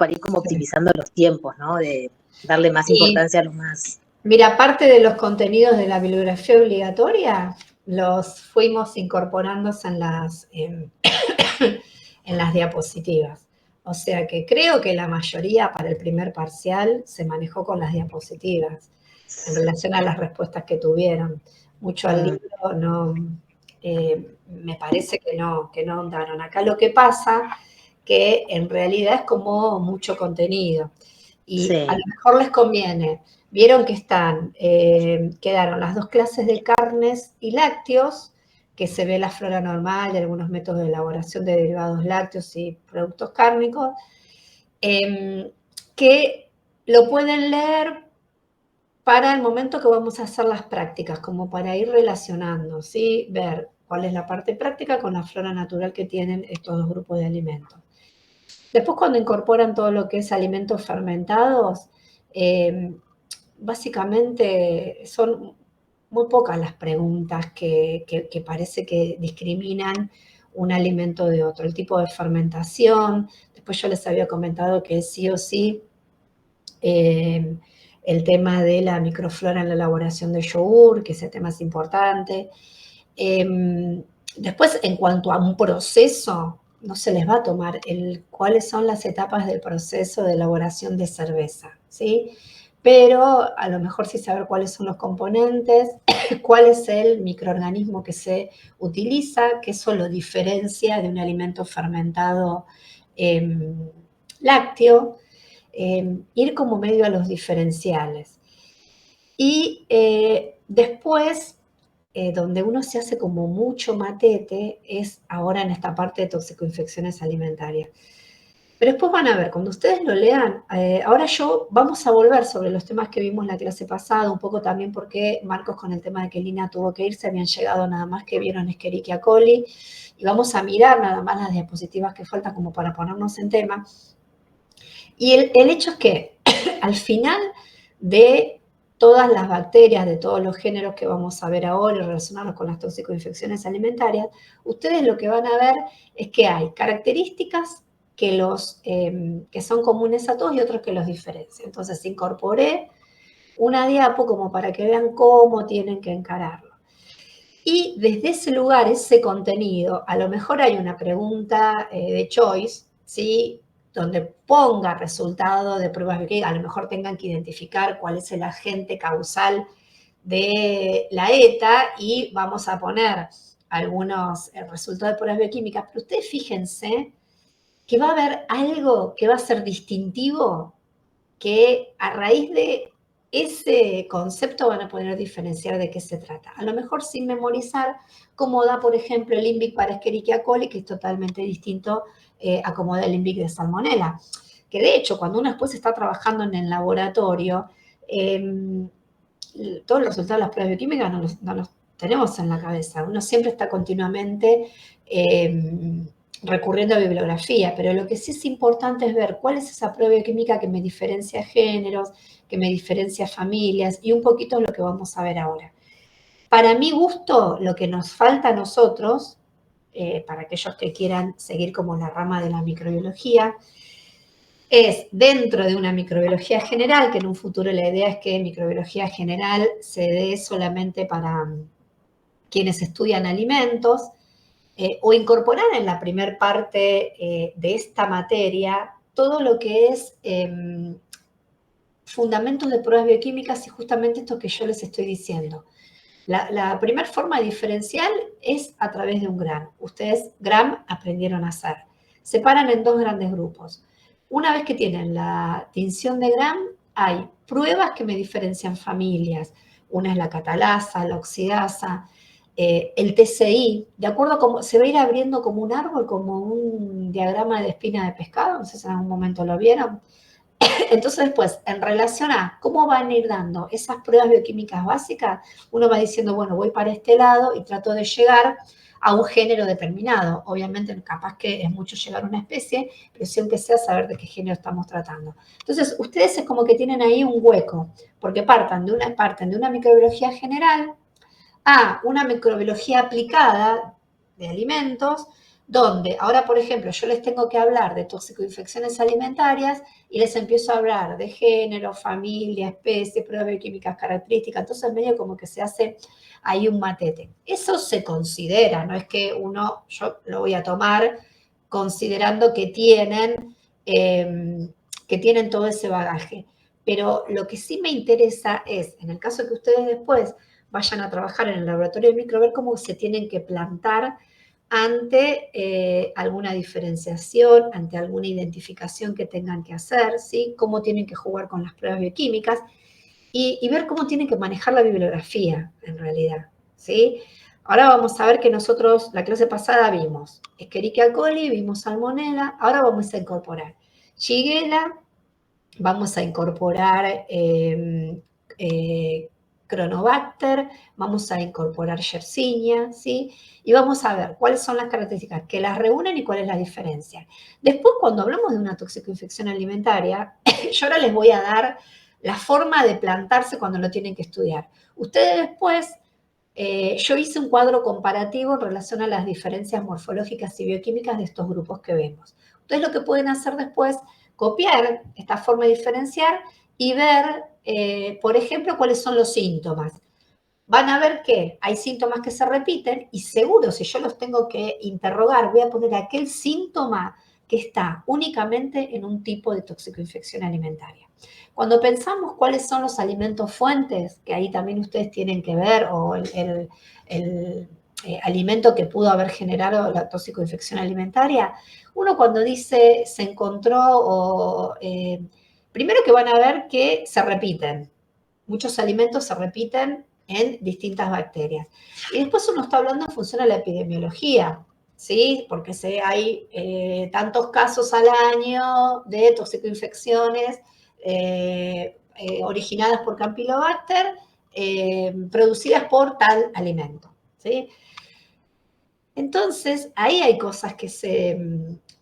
para ir como Sí. optimizando los tiempos, ¿no? De darle más Y importancia a los más... mira, parte de los contenidos de la bibliografía obligatoria los fuimos incorporándonos en las diapositivas. O sea que creo que la mayoría para el primer parcial se manejó con las diapositivas en relación a las respuestas que tuvieron. Mucho al libro no, me parece que no andaron. Acá lo que pasa que en realidad es como mucho contenido y a Sí. lo mejor les conviene. Vieron que quedaron las 2 clases de carnes y lácteos, que se ve la flora normal y algunos métodos de elaboración de derivados lácteos y productos cárnicos, que lo pueden leer para el momento que vamos a hacer las prácticas, como para ir relacionando, ¿sí? Ver cuál es la parte práctica con la flora natural que tienen estos 2 grupos de alimentos. Después, cuando incorporan todo lo que es alimentos fermentados, básicamente son muy pocas las preguntas que parece que discriminan un alimento de otro. El tipo de fermentación, después yo les había comentado que sí o sí el tema de la microflora en la elaboración de yogur, que ese tema es importante. Después, en cuanto a un proceso, no se les va a tomar cuáles son las etapas del proceso de elaboración de cerveza, ¿sí? Pero a lo mejor sí saber cuáles son los componentes, cuál es el microorganismo que se utiliza, que eso lo diferencia de un alimento fermentado lácteo, ir como medio a los diferenciales. Y después, donde uno se hace como mucho matete, es ahora en esta parte de toxicoinfecciones alimentarias. Pero después van a ver, cuando ustedes lo lean, ahora vamos a volver sobre los temas que vimos la clase pasada, un poco también porque Marcos con el tema de que Lina tuvo que irse, habían llegado nada más que vieron Escherichia coli, y vamos a mirar nada más las diapositivas que faltan como para ponernos en tema. Y el hecho es que al final de todas las bacterias, de todos los géneros que vamos a ver ahora y relacionarlos con las toxicoinfecciones alimentarias, ustedes lo que van a ver es que hay características que son comunes a todos y otros que los diferencian. Entonces incorporé una diapo como para que vean cómo tienen que encararlo. Y desde ese lugar, ese contenido, a lo mejor hay una pregunta de choice, ¿sí? Donde ponga resultado de pruebas bioquímicas, a lo mejor tengan que identificar cuál es el agente causal de la ETA y vamos a poner algunos resultados de pruebas bioquímicas, pero ustedes fíjense que va a haber algo que va a ser distintivo, que a raíz de ese concepto van a poder diferenciar de qué se trata. A lo mejor sin memorizar cómo da, por ejemplo, el INVIC para Escherichia coli, que es totalmente distinto a cómo da el INVIC de Salmonella. Que de hecho, cuando uno después está trabajando en el laboratorio, todos los resultados de las pruebas bioquímicas no los tenemos en la cabeza. Uno siempre está continuamente recurriendo a bibliografía, pero lo que sí es importante es ver cuál es esa prueba bioquímica que me diferencia géneros, que me diferencia familias y un poquito lo que vamos a ver ahora. Para mi gusto, lo que nos falta a nosotros, para aquellos que quieran seguir como la rama de la microbiología, es dentro de una microbiología general, que en un futuro la idea es que microbiología general se dé solamente para quienes estudian alimentos, o incorporar en la primer parte de esta materia todo lo que es fundamentos de pruebas bioquímicas y justamente esto que yo les estoy diciendo. La primera forma diferencial es a través de un GRAM. Ustedes GRAM aprendieron a hacer. Separan en 2 grandes grupos. Una vez que tienen la tinción de GRAM, hay pruebas que me diferencian familias. Una es la catalasa, la oxidasa, el TCI, de acuerdo a cómo se va a ir abriendo como un árbol, como un diagrama de espina de pescado, no sé si en algún momento lo vieron. Entonces después, en relación a cómo van a ir dando esas pruebas bioquímicas básicas, uno va diciendo, bueno, voy para este lado y trato de llegar a un género determinado. Obviamente, capaz que es mucho llegar a una especie, pero sí aunque sea saber de qué género estamos tratando. Entonces, ustedes es como que tienen ahí un hueco, porque parten de una microbiología general a una microbiología aplicada de alimentos, donde ahora, por ejemplo, yo les tengo que hablar de toxicoinfecciones alimentarias y les empiezo a hablar de género, familia, especie, pruebas bioquímicas características, entonces medio como que se hace ahí un matete. Eso se considera, no es que yo lo voy a tomar considerando que tienen todo ese bagaje. Pero lo que sí me interesa es, en el caso que ustedes después vayan a trabajar en el laboratorio de micro, ver cómo se tienen que plantar ante alguna diferenciación, ante alguna identificación que tengan que hacer, ¿sí? Cómo tienen que jugar con las pruebas bioquímicas y ver cómo tienen que manejar la bibliografía, en realidad, ¿sí? Ahora vamos a ver que nosotros, la clase pasada vimos Escherichia coli, vimos Salmonella, ahora vamos a incorporar Shigella, vamos a incorporar Cronobacter, vamos a incorporar Yersinia, ¿sí? Y vamos a ver cuáles son las características que las reúnen y cuál es la diferencia. Después, cuando hablamos de una toxicoinfección alimentaria, yo ahora les voy a dar la forma de plantarse cuando lo tienen que estudiar. Ustedes después, yo hice un cuadro comparativo en relación a las diferencias morfológicas y bioquímicas de estos grupos que vemos. Ustedes lo que pueden hacer después, copiar esta forma de diferenciar y ver, por ejemplo, cuáles son los síntomas. Van a ver que hay síntomas que se repiten y seguro si yo los tengo que interrogar, voy a poner aquel síntoma que está únicamente en un tipo de toxicoinfección alimentaria. Cuando pensamos cuáles son los alimentos fuentes, que ahí también ustedes tienen que ver, o el alimento que pudo haber generado la toxicoinfección alimentaria, uno cuando dice se encontró, primero que van a ver que se repiten, muchos alimentos se repiten en distintas bacterias. Y después uno está hablando en función a la epidemiología, ¿sí? Porque hay tantos casos al año de toxicoinfecciones originadas por Campylobacter, producidas por tal alimento, ¿sí? Entonces, ahí hay cosas que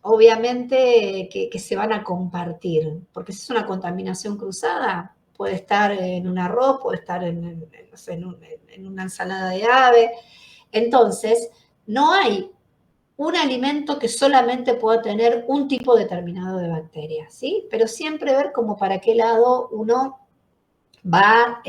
obviamente, que se van a compartir, porque si es una contaminación cruzada, puede estar en un arroz, puede estar no sé, en una ensalada de ave. Entonces, no hay un alimento que solamente pueda tener un tipo determinado de bacterias, ¿sí? Pero siempre ver como para qué lado uno va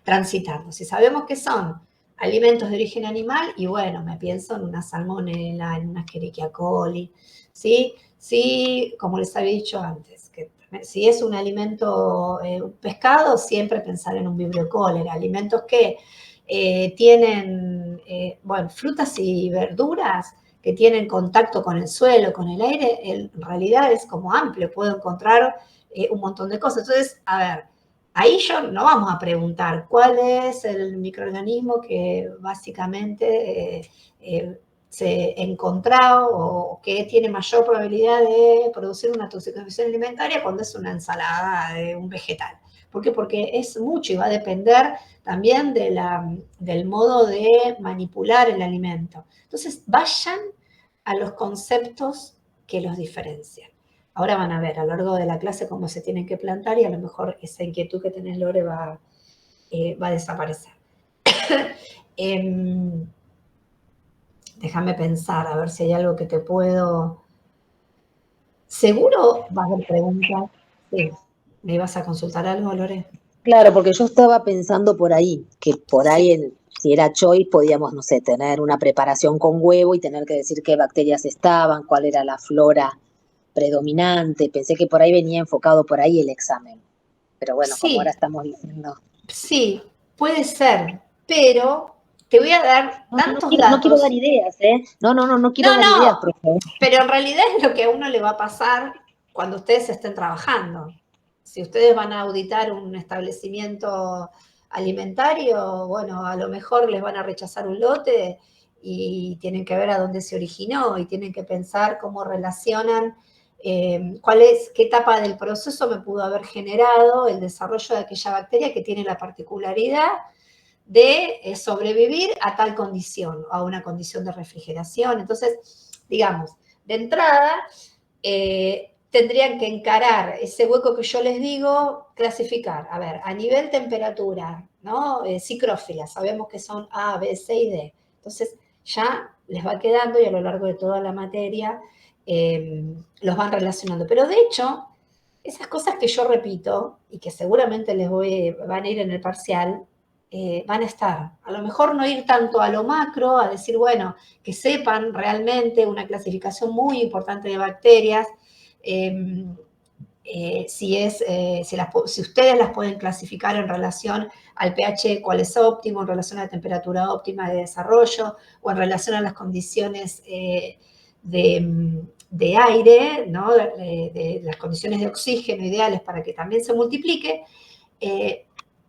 transitando. Si sabemos que son alimentos de origen animal, y bueno, me pienso en una salmonela, en una Escherichia coli, ¿sí? Sí, como les había dicho antes, que si es un alimento, un pescado, siempre pensar en un vibrio cólera, alimentos que tienen, bueno, frutas y verduras que tienen contacto con el suelo, con el aire, en realidad es como amplio, puedo encontrar un montón de cosas. Entonces, a ver, ahí yo no vamos a preguntar cuál es el microorganismo que básicamente se encontró o que tiene mayor probabilidad de producir una toxificación alimentaria cuando es una ensalada de un vegetal. ¿Por qué? Porque es mucho y va a depender también del modo de manipular el alimento. Entonces, vayan a los conceptos que los diferencian. Ahora van a ver a lo largo de la clase cómo se tienen que plantar y a lo mejor esa inquietud que tenés, Lore, va a desaparecer. Déjame pensar, a ver si hay algo que te puedo... Seguro va a haber preguntas. Sí. ¿Me ibas a consultar algo, Lore? Claro, porque yo estaba pensando por ahí, que por Sí. ahí, si era choice, podíamos, no sé, tener una preparación con huevo y tener que decir qué bacterias estaban, cuál era la flora predominante. Pensé que por ahí venía enfocado por ahí el examen. Pero bueno, como ahora Sí, estamos diciendo. sí, puede ser, pero te voy a dar No, tantos no quiero dar datos. ideas, ¿eh? No quiero No, dar ideas, no, por favor. pero en realidad es lo que a uno le va a pasar cuando ustedes estén trabajando. Si ustedes van a auditar un establecimiento alimentario, bueno, a lo mejor les van a rechazar un lote y tienen que ver a dónde se originó y tienen que pensar cómo relacionan, qué etapa del proceso me pudo haber generado el desarrollo de aquella bacteria que tiene la particularidad de sobrevivir a tal condición, a una condición de refrigeración. Entonces, digamos, de entrada, tendrían que encarar ese hueco que yo les digo, clasificar, a ver, a nivel temperatura, ¿no? Psicrófilas, sabemos que son A, B, C y D. Entonces, ya les va quedando y a lo largo de toda la materia los van relacionando. Pero de hecho, esas cosas que yo repito y que seguramente van a ir en el parcial, van a estar. A lo mejor no ir tanto a lo macro, a decir, bueno, que sepan realmente una clasificación muy importante de bacterias, si ustedes las pueden clasificar en relación al pH, cuál es óptimo, en relación a la temperatura óptima de desarrollo, o en relación a las condiciones de aire, ¿no? de las condiciones de oxígeno ideales para que también se multiplique,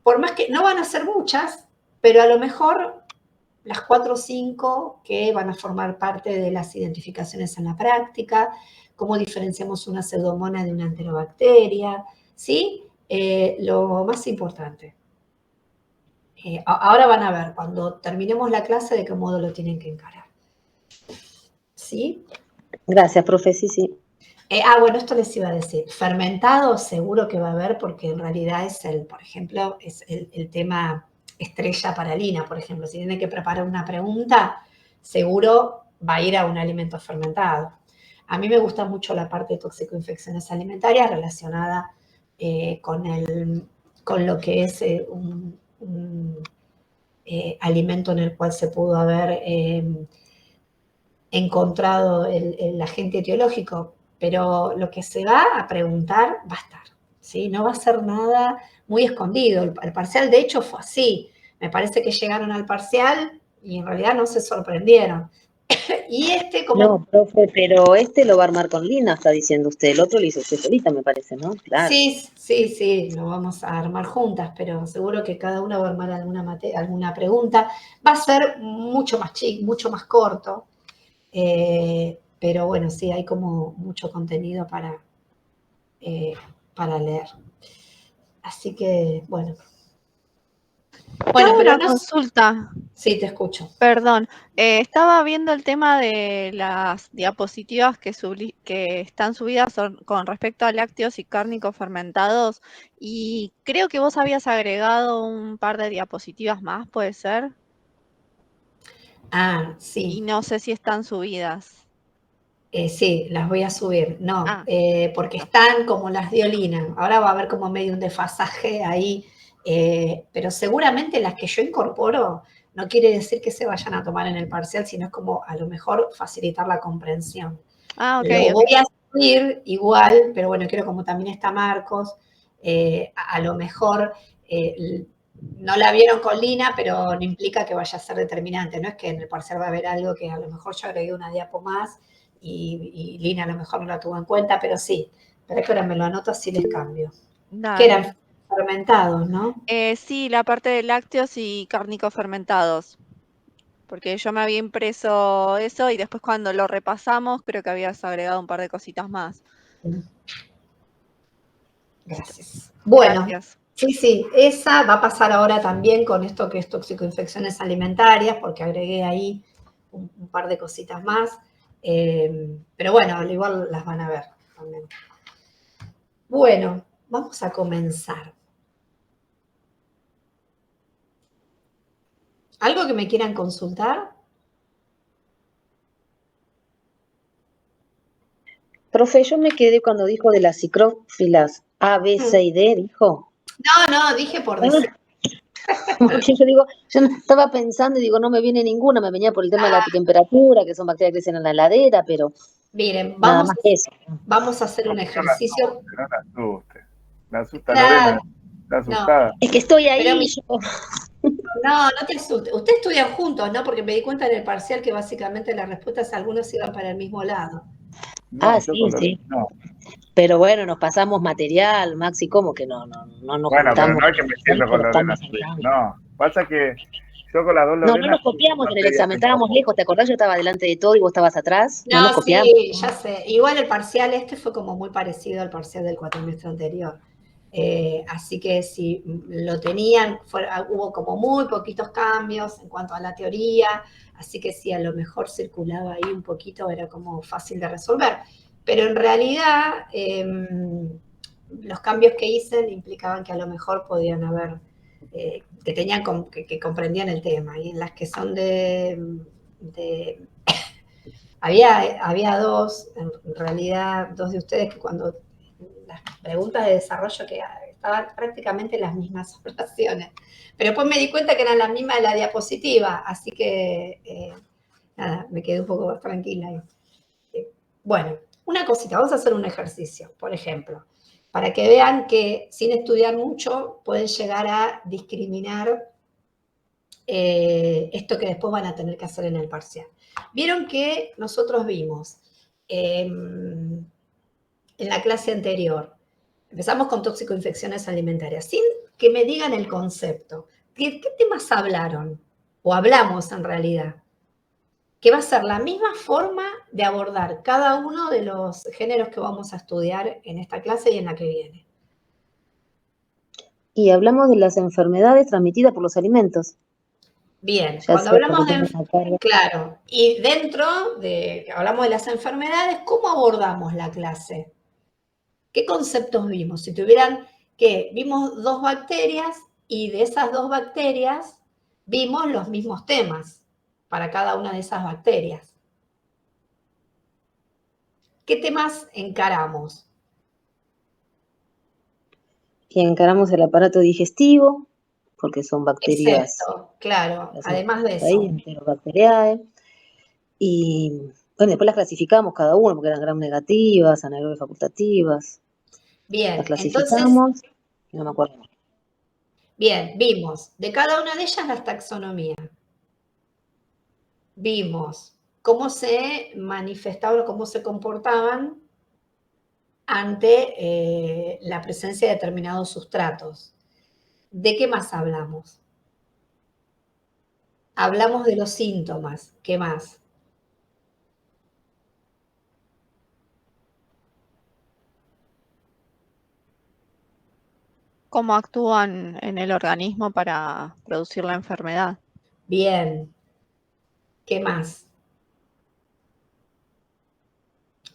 por más que no van a ser muchas, pero a lo mejor las 4 o 5 que van a formar parte de las identificaciones en la práctica, cómo diferenciamos una pseudomonas de una enterobacteria, ¿sí? Lo más importante. Ahora van a ver, cuando terminemos la clase, de qué modo lo tienen que encarar. ¿Sí? Gracias, profe, sí. Bueno, esto les iba a decir. Fermentado seguro que va a haber, porque en realidad por ejemplo, es el tema estrella para Lina, por ejemplo. Si tiene que preparar una pregunta, seguro va a ir a un alimento fermentado. A mí me gusta mucho la parte de toxicoinfecciones alimentarias relacionada con lo que es un alimento en el cual se pudo haber encontrado el agente etiológico, pero lo que se va a preguntar va a estar, ¿sí? No va a ser nada muy escondido. El parcial, de hecho, fue así. Me parece que llegaron al parcial y en realidad no se sorprendieron. Y No, profe, pero este lo va a armar con Lina, está diciendo usted. El otro lo hizo usted solita, me parece, ¿no? Claro. Sí, lo vamos a armar juntas, pero seguro que cada una va a armar alguna pregunta. Va a ser mucho más chico, mucho más corto. Pero bueno, sí, hay como mucho contenido para leer. Así que, bueno. Bueno, pero una consulta. Sí, te escucho. Perdón, estaba viendo el tema de las diapositivas que están subidas con respecto a lácteos y cárnicos fermentados, y creo que vos habías agregado un par de diapositivas más, ¿puede ser? Sí. Y no sé si están subidas. Sí, las voy a subir. No, porque están como las de Olina. Ahora va a haber como medio un desfasaje ahí, pero seguramente las que yo incorporo no quiere decir que se vayan a tomar en el parcial, sino es como a lo mejor facilitar la comprensión. Lo voy a subir igual, pero bueno, quiero como también está Marcos, a lo mejor no la vieron con Lina, pero no implica que vaya a ser determinante. No es que en el parcial va a haber algo que a lo mejor yo agregué una diapo más y Lina a lo mejor no la tuvo en cuenta, pero sí. Pero es que ahora me lo anoto, así les cambio. Dale. Que eran fermentados, ¿no? Sí, la parte de lácteos y cárnicos fermentados. Porque yo me había impreso eso y después cuando lo repasamos creo que habías agregado un par de cositas más. Gracias. Bueno, gracias. Sí, esa va a pasar ahora también con esto que es toxicoinfecciones alimentarias, porque agregué ahí un par de cositas más. Pero bueno, al igual las van a ver también. Bueno, vamos a comenzar. ¿Algo que me quieran consultar? Profe, yo me quedé cuando dijo de las cicrófilas A, B, C y D, dijo. No, dije por decir. Porque yo estaba pensando y digo, no me viene ninguna, me venía por el tema de la temperatura, que son bacterias que crecen en la heladera, pero miren, nada más que eso. Vamos a hacer un ejercicio. No la asuste. La asusta Claro. Lorena, está asustada. Es que estoy ahí. No te asustes. Ustedes estudian juntos, ¿no? Porque me di cuenta en el parcial que básicamente las respuestas algunos iban para el mismo lado. No, sí. No. Pero bueno, nos pasamos material, Maxi, ¿cómo que no nos bueno, juntamos? Pero no hay que meterlo con Lorena. No, pasa que yo con las dos Lorenas... No nos copiamos en el examen, estábamos lejos, ¿te acordás? Yo estaba delante de todo y vos estabas atrás. No nos copiamos. Sí, ya sé. Igual el parcial fue como muy parecido al parcial del cuatrimestre anterior. Así que si lo tenían, hubo como muy poquitos cambios en cuanto a la teoría, así que si a lo mejor circulaba ahí un poquito, era como fácil de resolver. Pero en realidad, los cambios que hice implicaban que a lo mejor podían haber, que comprendían el tema, y las que son de Había dos, en realidad, dos de ustedes que cuando las preguntas de desarrollo que estaban prácticamente las mismas oraciones. Pero después me di cuenta que eran las mismas de la diapositiva, así que nada, me quedé un poco tranquila. Bueno, una cosita, vamos a hacer un ejercicio, por ejemplo, para que vean que sin estudiar mucho pueden llegar a discriminar esto que después van a tener que hacer en el parcial. Vieron que nosotros vimos en la clase anterior, empezamos con tóxico-infecciones alimentarias, sin que me digan el concepto. ¿Qué temas hablaron? O hablamos en realidad. Que va a ser la misma forma de abordar cada uno de los géneros que vamos a estudiar en esta clase y en la que viene. Y hablamos de las enfermedades transmitidas por los alimentos. Bien, Ya cuando sea hablamos porque de... tienen una carga. Claro, y dentro de que hablamos de las enfermedades, ¿cómo abordamos la clase? ¿Qué conceptos vimos? Si tuvieran que, vimos 2 bacterias y de esas 2 bacterias vimos los mismos temas para cada una de esas bacterias. ¿Qué temas encaramos? Y encaramos el aparato digestivo, porque son bacterias. Excepto, claro, Las además de ahí, eso. Enterobacteriae. Y bueno, después las clasificamos cada uno, porque eran gram negativas, anaerobias facultativas. Bien, Las entonces, clasificamos, no me acuerdo. bien, vimos de cada una de ellas la taxonomía. Vimos cómo se manifestaban, cómo se comportaban ante la presencia de determinados sustratos. ¿De qué más hablamos? Hablamos de los síntomas. ¿Qué más? ¿Cómo actúan en el organismo para producir la enfermedad? Bien. ¿Qué más?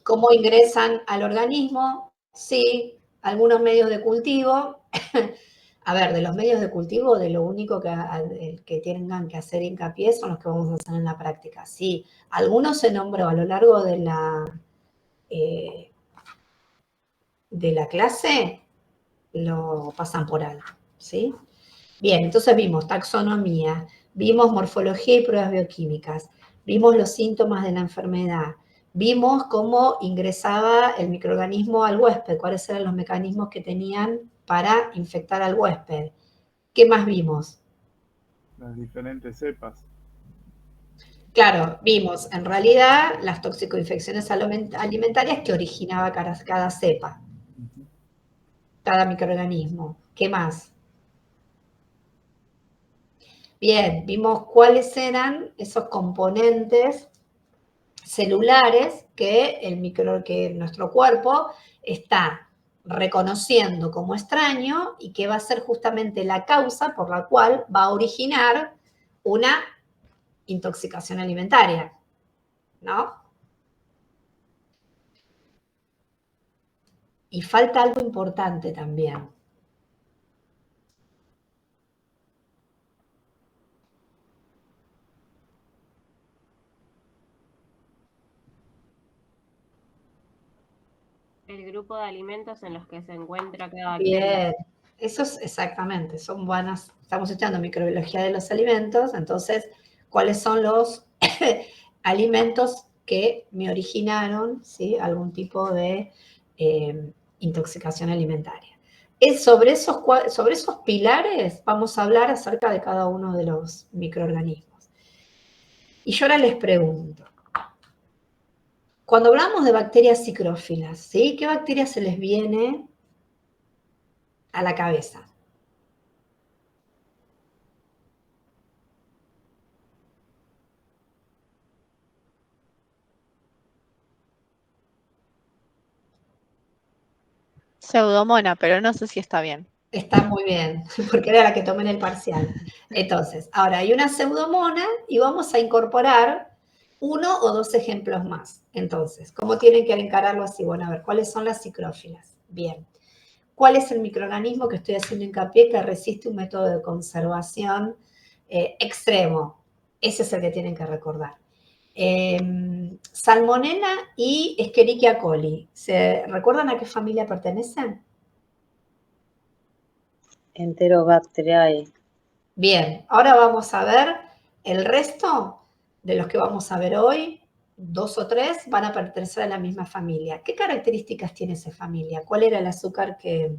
¿Cómo ingresan al organismo? Sí, algunos medios de cultivo. A ver, de los medios de cultivo, de lo único que tengan que hacer hincapié son los que vamos a hacer en la práctica. Sí, algunos se nombró a lo largo de la clase, lo pasan por alto, ¿sí? Bien, entonces vimos taxonomía, vimos morfología y pruebas bioquímicas, vimos los síntomas de la enfermedad, vimos cómo ingresaba el microorganismo al huésped, cuáles eran los mecanismos que tenían para infectar al huésped. ¿Qué más vimos? Las diferentes cepas. Claro, vimos en realidad las toxicoinfecciones alimentarias que originaba cada cepa, cada microorganismo. ¿Qué más? Bien, vimos cuáles eran esos componentes celulares que nuestro cuerpo está reconociendo como extraño y que va a ser justamente la causa por la cual va a originar una intoxicación alimentaria, ¿no? Y falta algo importante también. El grupo de alimentos en los que se encuentra cada bacteria. Bien, eso es exactamente, son buenas, estamos estudiando microbiología de los alimentos, entonces, ¿cuáles son los alimentos que me originaron, ¿sí?, algún tipo de intoxicación alimentaria? Sobre esos pilares vamos a hablar acerca de cada uno de los microorganismos. Y yo ahora les pregunto, cuando hablamos de bacterias psicrófilas, ¿sí?, ¿qué bacterias se les viene a la cabeza? Pseudomona, pero no sé si está bien. Está muy bien, porque era la que tomé en el parcial. Entonces, ahora hay una pseudomona y vamos a incorporar 1 o 2 ejemplos más. Entonces, ¿cómo tienen que encararlo así? Bueno, a ver, ¿cuáles son las psicrófilas? Bien. ¿Cuál es el microorganismo que estoy haciendo hincapié que resiste un método de conservación extremo? Ese es el que tienen que recordar. Salmonella y Escherichia coli. ¿Se recuerdan a qué familia pertenecen? Enterobacteriae. Bien, ahora vamos a ver el resto de los que vamos a ver hoy. 2 o 3 van a pertenecer a la misma familia. ¿Qué características tiene esa familia? ¿Cuál era el azúcar que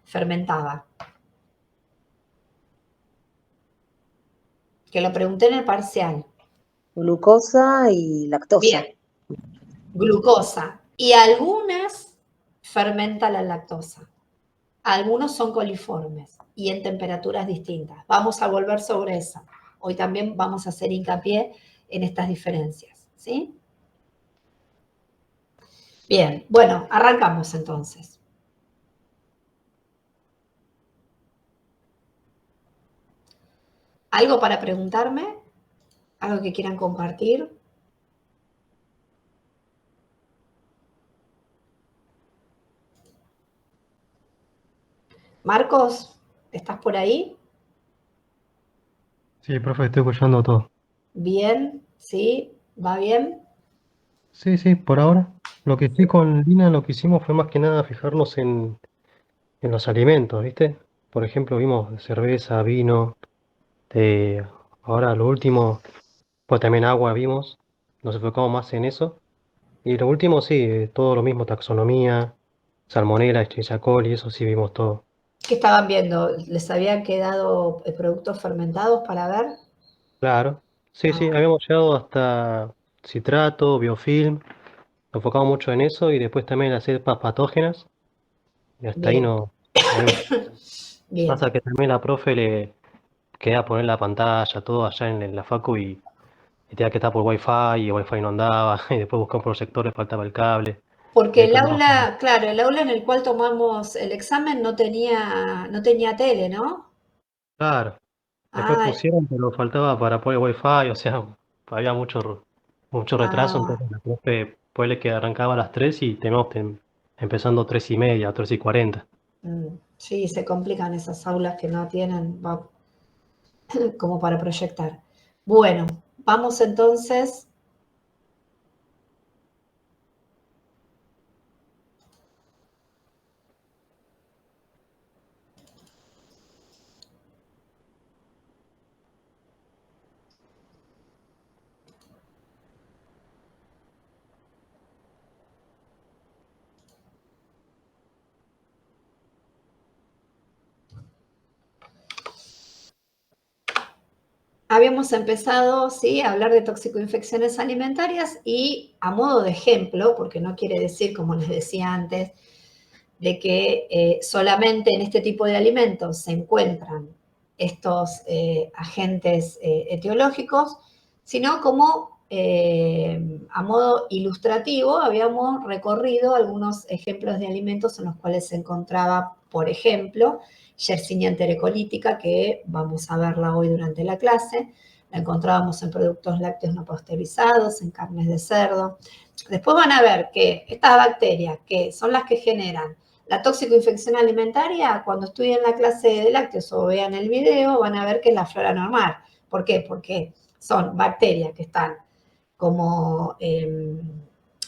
fermentaba? Que lo pregunté en el parcial. Glucosa y lactosa. Bien, glucosa. Y algunas fermentan la lactosa. Algunos son coliformes y en temperaturas distintas. Vamos a volver sobre eso. Hoy también vamos a hacer hincapié en estas diferencias, ¿sí? Bien, bueno, arrancamos entonces. ¿Algo para preguntarme? ¿Algo que quieran compartir? Marcos, ¿estás por ahí? Sí, profe, estoy escuchando todo. Bien, ¿sí? ¿Va bien? Sí, sí, por ahora. Lo que sí con Lina lo que hicimos fue más que nada fijarnos en los alimentos, ¿viste? Por ejemplo, vimos cerveza, vino, ahora lo último, pues también agua vimos, nos enfocamos más en eso. Y lo último sí, todo lo mismo, taxonomía, salmonela, Escherichia coli, eso sí vimos todo. ¿Qué estaban viendo? ¿Les habían quedado productos fermentados para ver? Claro, sí, sí, Ah, habíamos llegado hasta citrato, biofilm, nos enfocamos mucho en eso y después también las cepas patógenas. Y hasta ahí bien, no habíamos. bien. Pasa que también la profe le quería poner la pantalla, todo allá en la facu y tenía que estar por wifi y el wifi no andaba. Y después buscó un proyector, le faltaba el cable. Y Porque ahí el perdimos todo. aula, claro, el aula en el cual tomamos el examen no tenía tele, ¿no? Claro, después Ah, pusieron, pero faltaba para poner wifi, o sea, había mucho retraso. ah, Entonces la profe ponele que arrancaba a las 3 y tenemos empezando 3:30, 3:40. sí, se complican esas aulas que no tienen como para proyectar. Bueno, vamos entonces. Habíamos empezado, sí, a hablar de toxicoinfecciones alimentarias y a modo de ejemplo, porque no quiere decir, como les decía antes, de que solamente en este tipo de alimentos se encuentran estos agentes etiológicos, sino como a modo ilustrativo habíamos recorrido algunos ejemplos de alimentos en los cuales se encontraba, por ejemplo, Yersinia enterocolítica, que vamos a verla hoy durante la clase. La encontrábamos en productos lácteos no pasteurizados, en carnes de cerdo. Después van a ver que estas bacterias, que son las que generan la tóxico-infección alimentaria, cuando estudien la clase de lácteos o vean el video, van a ver que es la flora normal. ¿Por qué? Porque son bacterias que están como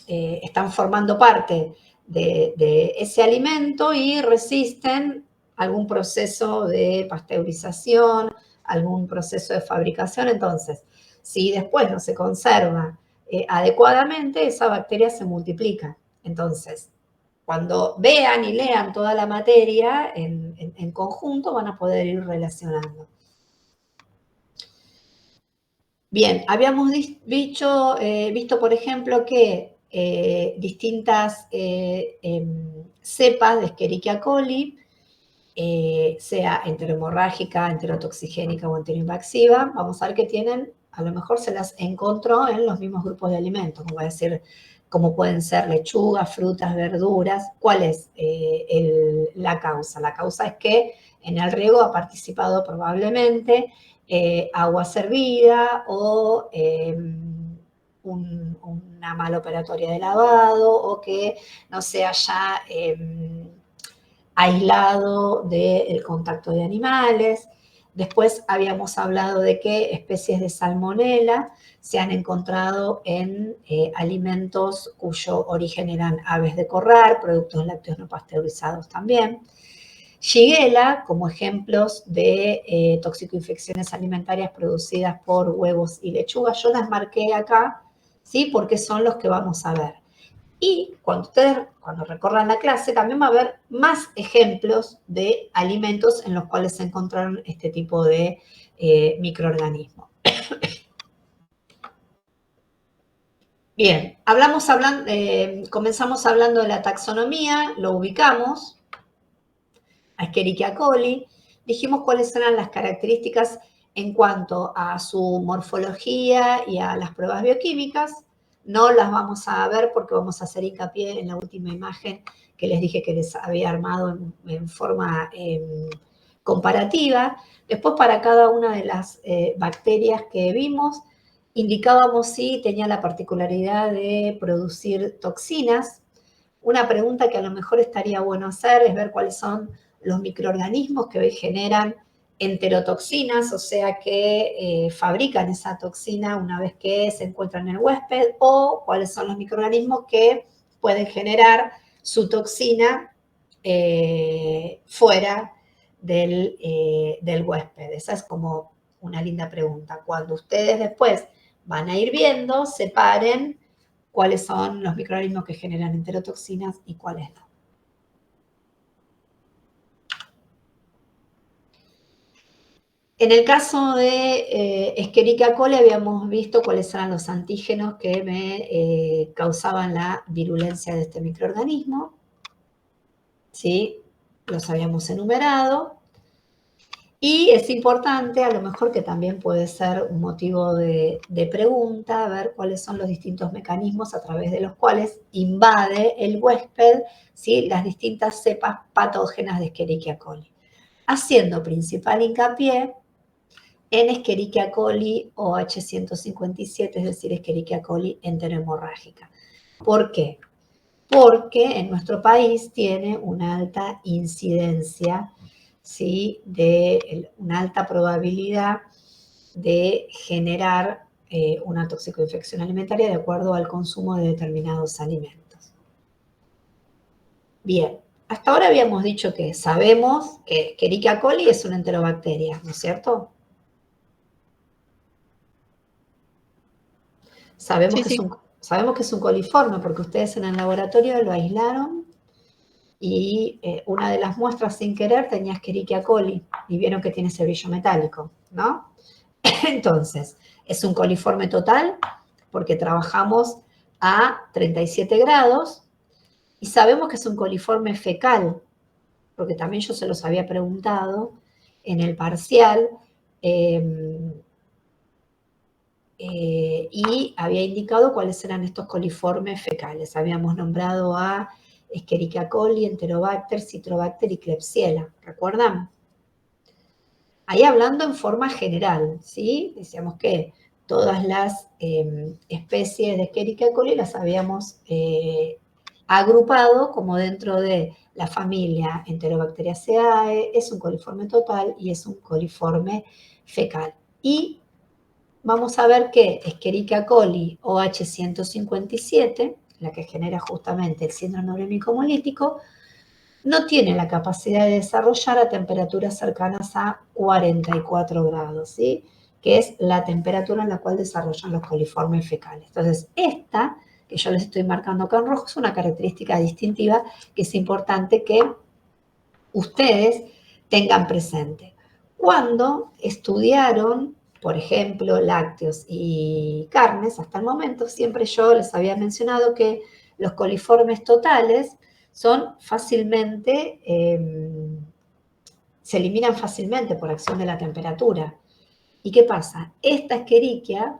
están formando parte de ese alimento y resisten algún proceso de pasteurización, algún proceso de fabricación. Entonces, si después no se conserva adecuadamente, esa bacteria se multiplica. Entonces, cuando vean y lean toda la materia en conjunto, van a poder ir relacionando. Bien, habíamos visto, por ejemplo, que distintas cepas de Escherichia coli, sea enterohemorrágica, enterotoxigénica o enteroinvasiva, vamos a ver que tienen, a lo mejor se las encontró en los mismos grupos de alimentos, como decir, como pueden ser lechugas, frutas, verduras. ¿Cuál es la causa? La causa es que en el riego ha participado probablemente agua servida o una mala operatoria de lavado o que no se haya aislado del contacto de animales. Después habíamos hablado de que especies de salmonela se han encontrado en alimentos cuyo origen eran aves de corral, productos lácteos no pasteurizados también. Shigella, como ejemplos de toxicoinfecciones alimentarias producidas por huevos y lechuga. Yo las marqué acá, ¿sí? Porque son los que vamos a ver. Y cuando recorran la clase, también va a haber más ejemplos de alimentos en los cuales se encontraron este tipo de microorganismos. Bien, comenzamos hablando de la taxonomía, lo ubicamos a Escherichia coli, dijimos cuáles eran las características en cuanto a su morfología y a las pruebas bioquímicas. No las vamos a ver porque vamos a hacer hincapié en la última imagen que les dije que les había armado en forma comparativa. Después, para cada una de las bacterias que vimos, indicábamos si tenía la particularidad de producir toxinas. Una pregunta que a lo mejor estaría bueno hacer es ver cuáles son los microorganismos que hoy generan enterotoxinas, o sea, que fabrican esa toxina una vez que se encuentran en el huésped, o cuáles son los microorganismos que pueden generar su toxina fuera del huésped. Esa es como una linda pregunta. Cuando ustedes después van a ir viendo, separen cuáles son los microorganismos que generan enterotoxinas y cuáles no. En el caso de Escherichia coli habíamos visto cuáles eran los antígenos que me causaban la virulencia de este microorganismo. ¿Sí? Los habíamos enumerado. Y es importante, a lo mejor que también puede ser un motivo de pregunta, ver cuáles son los distintos mecanismos a través de los cuales invade el huésped, ¿sí?, las distintas cepas patógenas de Escherichia coli, haciendo principal hincapié en Escherichia coli OH157, es decir, Escherichia coli enterohemorrágica. ¿Por qué? Porque en nuestro país tiene una alta incidencia, ¿sí?, una alta probabilidad de generar una toxicoinfección alimentaria de acuerdo al consumo de determinados alimentos. Bien, hasta ahora habíamos dicho que sabemos que Escherichia coli es una enterobacteria, ¿no es cierto? Sabemos que es un coliforme porque ustedes en el laboratorio lo aislaron y una de las muestras sin querer tenía Escherichia coli y vieron que tiene ese brillo metálico, ¿no? Entonces, es un coliforme total porque trabajamos a 37 grados y sabemos que es un coliforme fecal porque también yo se los había preguntado en el parcial y había indicado cuáles eran estos coliformes fecales. Habíamos nombrado a Escherichia coli, Enterobacter, Citrobacter y Klebsiella, ¿recuerdan? Ahí hablando en forma general, ¿sí? Decíamos que todas las especies de Escherichia coli las habíamos agrupado como dentro de la familia Enterobacteriaceae, es un coliforme total y es un coliforme fecal. Y vamos a ver que Escherichia coli OH157, la que genera justamente el síndrome urémico hemolítico, no tiene la capacidad de desarrollar a temperaturas cercanas a 44 grados, ¿sí?, que es la temperatura en la cual desarrollan los coliformes fecales. Entonces, esta, que yo les estoy marcando acá en rojo, es una característica distintiva que es importante que ustedes tengan presente. Cuando estudiaron, por ejemplo, lácteos y carnes, hasta el momento siempre yo les había mencionado que los coliformes totales son fácilmente, se eliminan fácilmente por acción de la temperatura. ¿Y qué pasa? Esta Escherichia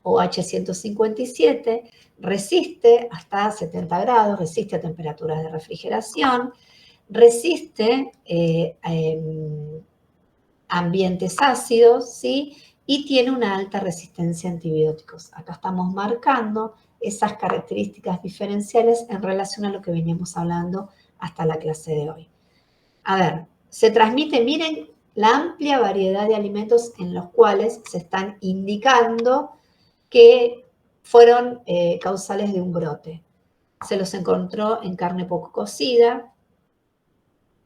OH157 resiste hasta 70 grados, resiste a temperaturas de refrigeración, resiste ambientes ácidos, ¿sí?, y tiene una alta resistencia a antibióticos. Acá estamos marcando esas características diferenciales en relación a lo que veníamos hablando hasta la clase de hoy. A ver, se transmite, miren la amplia variedad de alimentos en los cuales se están indicando que fueron causales de un brote. Se los encontró en carne poco cocida,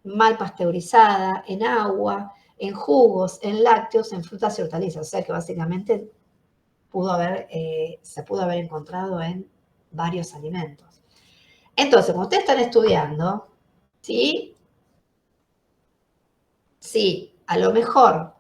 mal pasteurizada, en agua, en jugos, en lácteos, en frutas y hortalizas. O sea que básicamente se pudo haber encontrado en varios alimentos. Entonces, como ustedes están estudiando, ¿sí? Si a lo mejor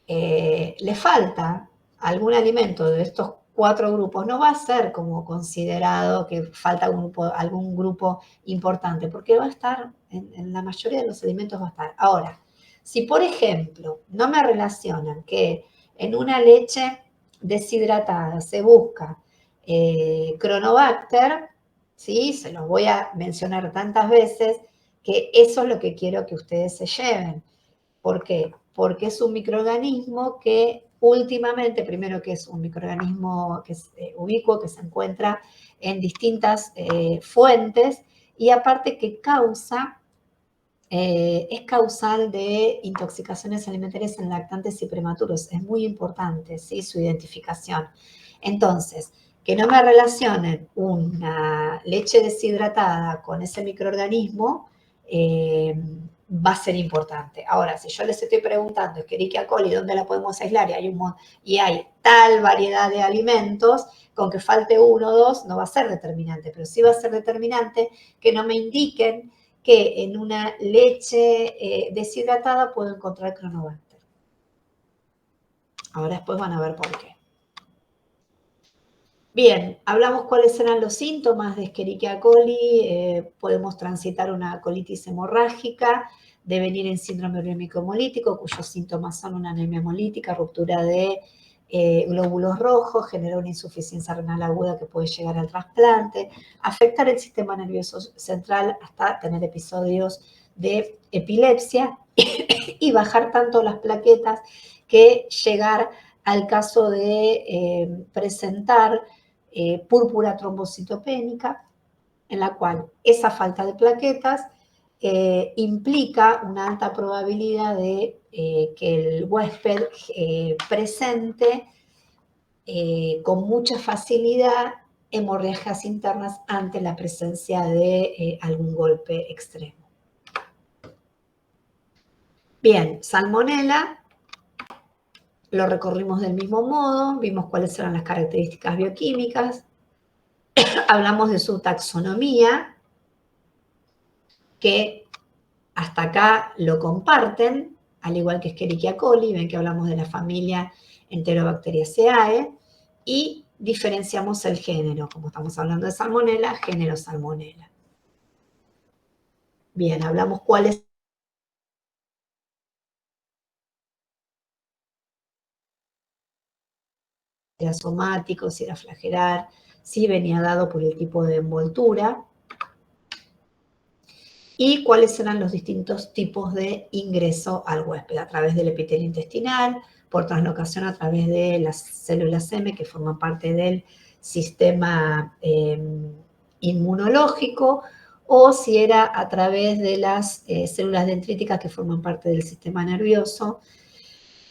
le falta algún alimento de estos 4 grupos, no va a ser como considerado que falta algún grupo importante, porque va a estar, en la mayoría de los alimentos va a estar. Ahora, si por ejemplo no me relacionan que en una leche deshidratada se busca Cronobacter, ¿sí? Se los voy a mencionar tantas veces que eso es lo que quiero que ustedes se lleven. ¿Por qué? Porque es un microorganismo que últimamente, primero que es un microorganismo que es ubicuo, que se encuentra en distintas fuentes, y aparte que es causal de intoxicaciones alimentarias en lactantes y prematuros. Es muy importante, ¿sí? Su identificación. Entonces, que no me relacionen una leche deshidratada con ese microorganismo va a ser importante. Ahora, si yo les estoy preguntando Escherichia coli, ¿dónde la podemos aislar? Y hay tal variedad de alimentos, con que falte 1 o 2 no va a ser determinante, pero sí va a ser determinante que no me indiquen que en una leche deshidratada puedo encontrar Cronobacter. Ahora después van a ver por qué. Bien, hablamos cuáles eran los síntomas de Escherichia coli. Podemos transitar una colitis hemorrágica, devenir en síndrome urémico hemolítico, cuyos síntomas son una anemia hemolítica, ruptura de glóbulos rojos, genera una insuficiencia renal aguda que puede llegar al trasplante, afectar el sistema nervioso central hasta tener episodios de epilepsia y bajar tanto las plaquetas que llegar al caso de presentar púrpura trombocitopénica, en la cual esa falta de plaquetas implica una alta probabilidad de que el huésped presente con mucha facilidad hemorragias internas ante la presencia de algún golpe extremo. Bien, salmonela. Lo recorrimos del mismo modo, vimos cuáles eran las características bioquímicas, hablamos de su taxonomía, que hasta acá lo comparten, al igual que Escherichia coli, ven que hablamos de la familia Enterobacteriaceae, y diferenciamos el género, como estamos hablando de salmonela, género salmonela. Bien, hablamos cuáles era somático, si era flagelar, si venía dado por el tipo de envoltura, y cuáles eran los distintos tipos de ingreso al huésped, a través del epitelio intestinal, por translocación a través de las células M que forman parte del sistema inmunológico, o si era a través de las células dendríticas que forman parte del sistema nervioso,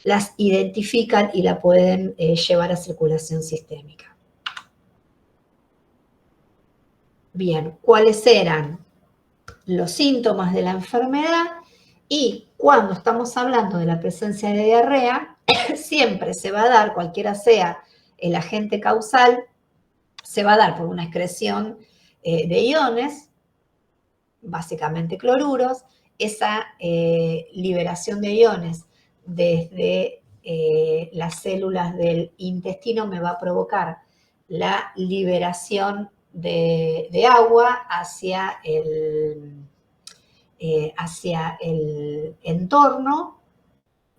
las identifican y la pueden llevar a circulación sistémica. Bien, ¿cuáles eran los síntomas de la enfermedad? Y cuando estamos hablando de la presencia de diarrea, siempre se va a dar, cualquiera sea el agente causal, se va a dar por una excreción de iones, básicamente cloruros. Esa liberación de iones desde las células del intestino me va a provocar la liberación de agua hacia el entorno,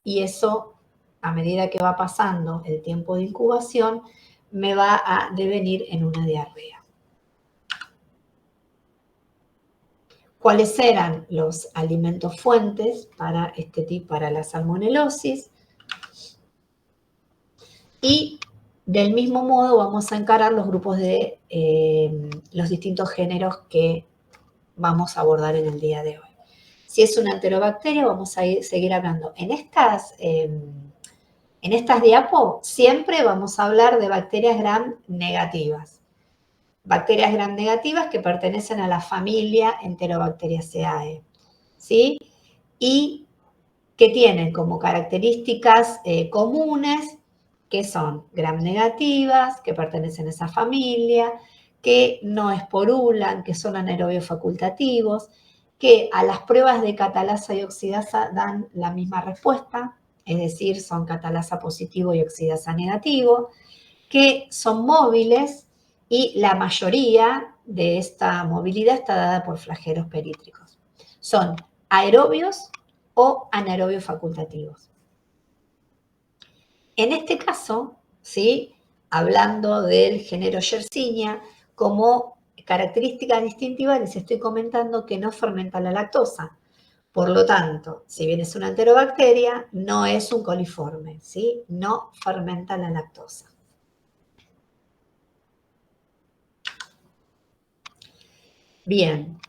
y eso, a medida que va pasando el tiempo de incubación, me va a devenir en una diarrea. ¿Cuáles eran los alimentos fuentes para para la salmonelosis? Y del mismo modo vamos a encarar los grupos de los distintos géneros que vamos a abordar en el día de hoy. Si es una enterobacteria, vamos a seguir hablando. En estas diapos siempre vamos a hablar de bacterias gram negativas. Bacterias gram negativas que pertenecen a la familia Enterobacteriaceae, ¿sí? Y que tienen como características comunes, que son gram negativas, que pertenecen a esa familia, que no esporulan, que son anaerobios facultativos, que a las pruebas de catalasa y oxidasa dan la misma respuesta, es decir, son catalasa positivo y oxidasa negativo, que son móviles y la mayoría de esta movilidad está dada por flagelos perítricos. Son aerobios o anaerobios facultativos. En este caso, ¿sí? Hablando del género Yersinia, como característica distintiva les estoy comentando que no fermenta la lactosa. Por lo tanto, si bien es una enterobacteria, no es un coliforme, ¿sí? No fermenta la lactosa. Bien.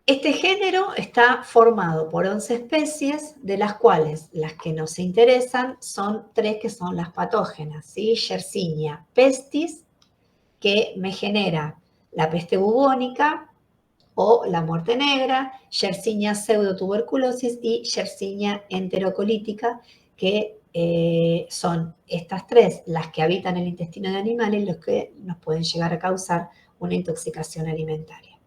Este género está formado por 11 especies, de las cuales las que nos interesan son 3 que son las patógenas, ¿sí? Yersinia pestis, que me genera la peste bubónica o la muerte negra, Yersinia pseudotuberculosis y Yersinia enterocolítica, que son estas 3 las que habitan el intestino de animales y los que nos pueden llegar a causar una intoxicación alimentaria.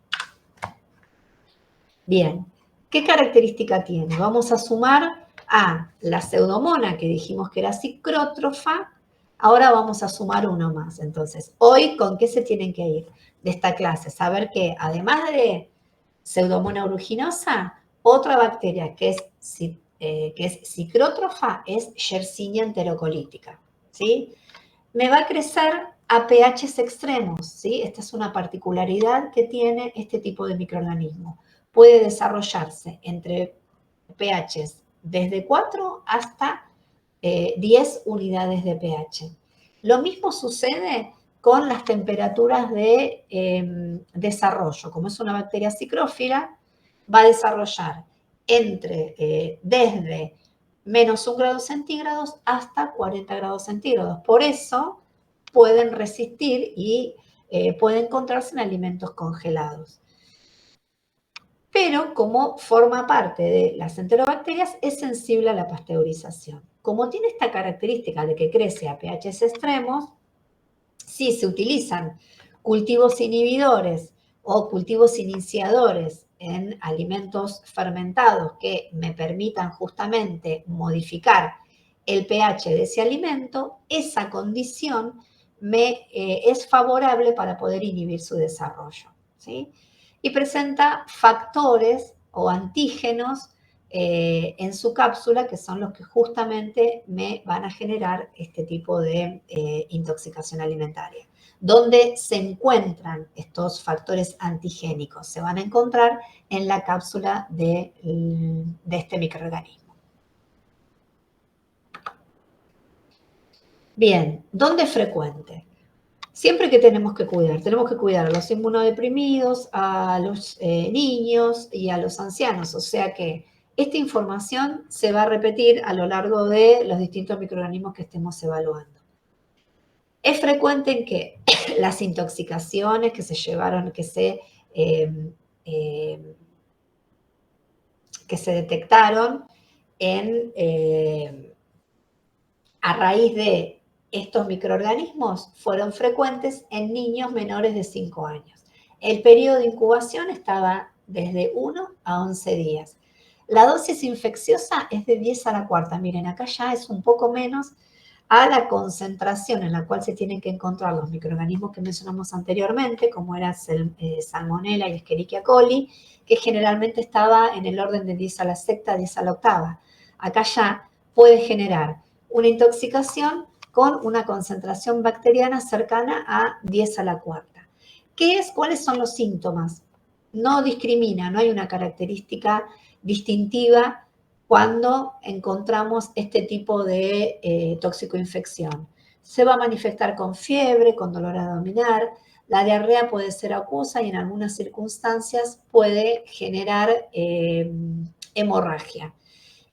Bien, ¿qué característica tiene? Vamos a sumar a la pseudomona, que dijimos que era psicrótrofa, ahora vamos a sumar uno más. Entonces, hoy, ¿con qué se tienen que ir de esta clase? Saber que, además de pseudomona aeruginosa, otra bacteria que es psicrótrofa es Yersinia enterocolítica, ¿sí? Me va a crecer a pHs extremos, ¿sí? Esta es una particularidad que tiene este tipo de microorganismo. Puede desarrollarse entre pHs desde 4 hasta 10 unidades de pH. Lo mismo sucede con las temperaturas de desarrollo. Como es una bacteria psicrófila, va a desarrollar desde menos 1 grado centígrados hasta 40 grados centígrados. Por eso pueden resistir y pueden encontrarse en alimentos congelados. Pero como forma parte de las enterobacterias, es sensible a la pasteurización. Como tiene esta característica de que crece a pHs extremos, si se utilizan cultivos inhibidores o cultivos iniciadores en alimentos fermentados que me permitan justamente modificar el pH de ese alimento, esa condición me es favorable para poder inhibir su desarrollo, ¿sí? Y presenta factores o antígenos en su cápsula, que son los que justamente me van a generar este tipo de intoxicación alimentaria. ¿Dónde se encuentran estos factores antigénicos? Se van a encontrar en la cápsula de este microorganismo. Bien, ¿dónde es frecuente? Siempre que tenemos que cuidar a los inmunodeprimidos, a los niños y a los ancianos. O sea que esta información se va a repetir a lo largo de los distintos microorganismos que estemos evaluando. Es frecuente en que las intoxicaciones que se llevaron, que se detectaron a raíz de estos microorganismos fueron frecuentes en niños menores de 5 años. El periodo de incubación estaba desde 1 a 11 días. La dosis infecciosa es de 10 a la cuarta. Miren, acá ya es un poco menos a la concentración en la cual se tienen que encontrar los microorganismos que mencionamos anteriormente, como era Salmonella y Escherichia coli, que generalmente estaba en el orden de 10 a la sexta, 10 a la octava. Acá ya puede generar una intoxicación con una concentración bacteriana cercana a 10 a la cuarta. ¿Cuáles son los síntomas? No discrimina, no hay una característica distintiva cuando encontramos este tipo de tóxicoinfección. Se va a manifestar con fiebre, con dolor abdominal, La diarrea puede ser acuosa y en algunas circunstancias puede generar hemorragia.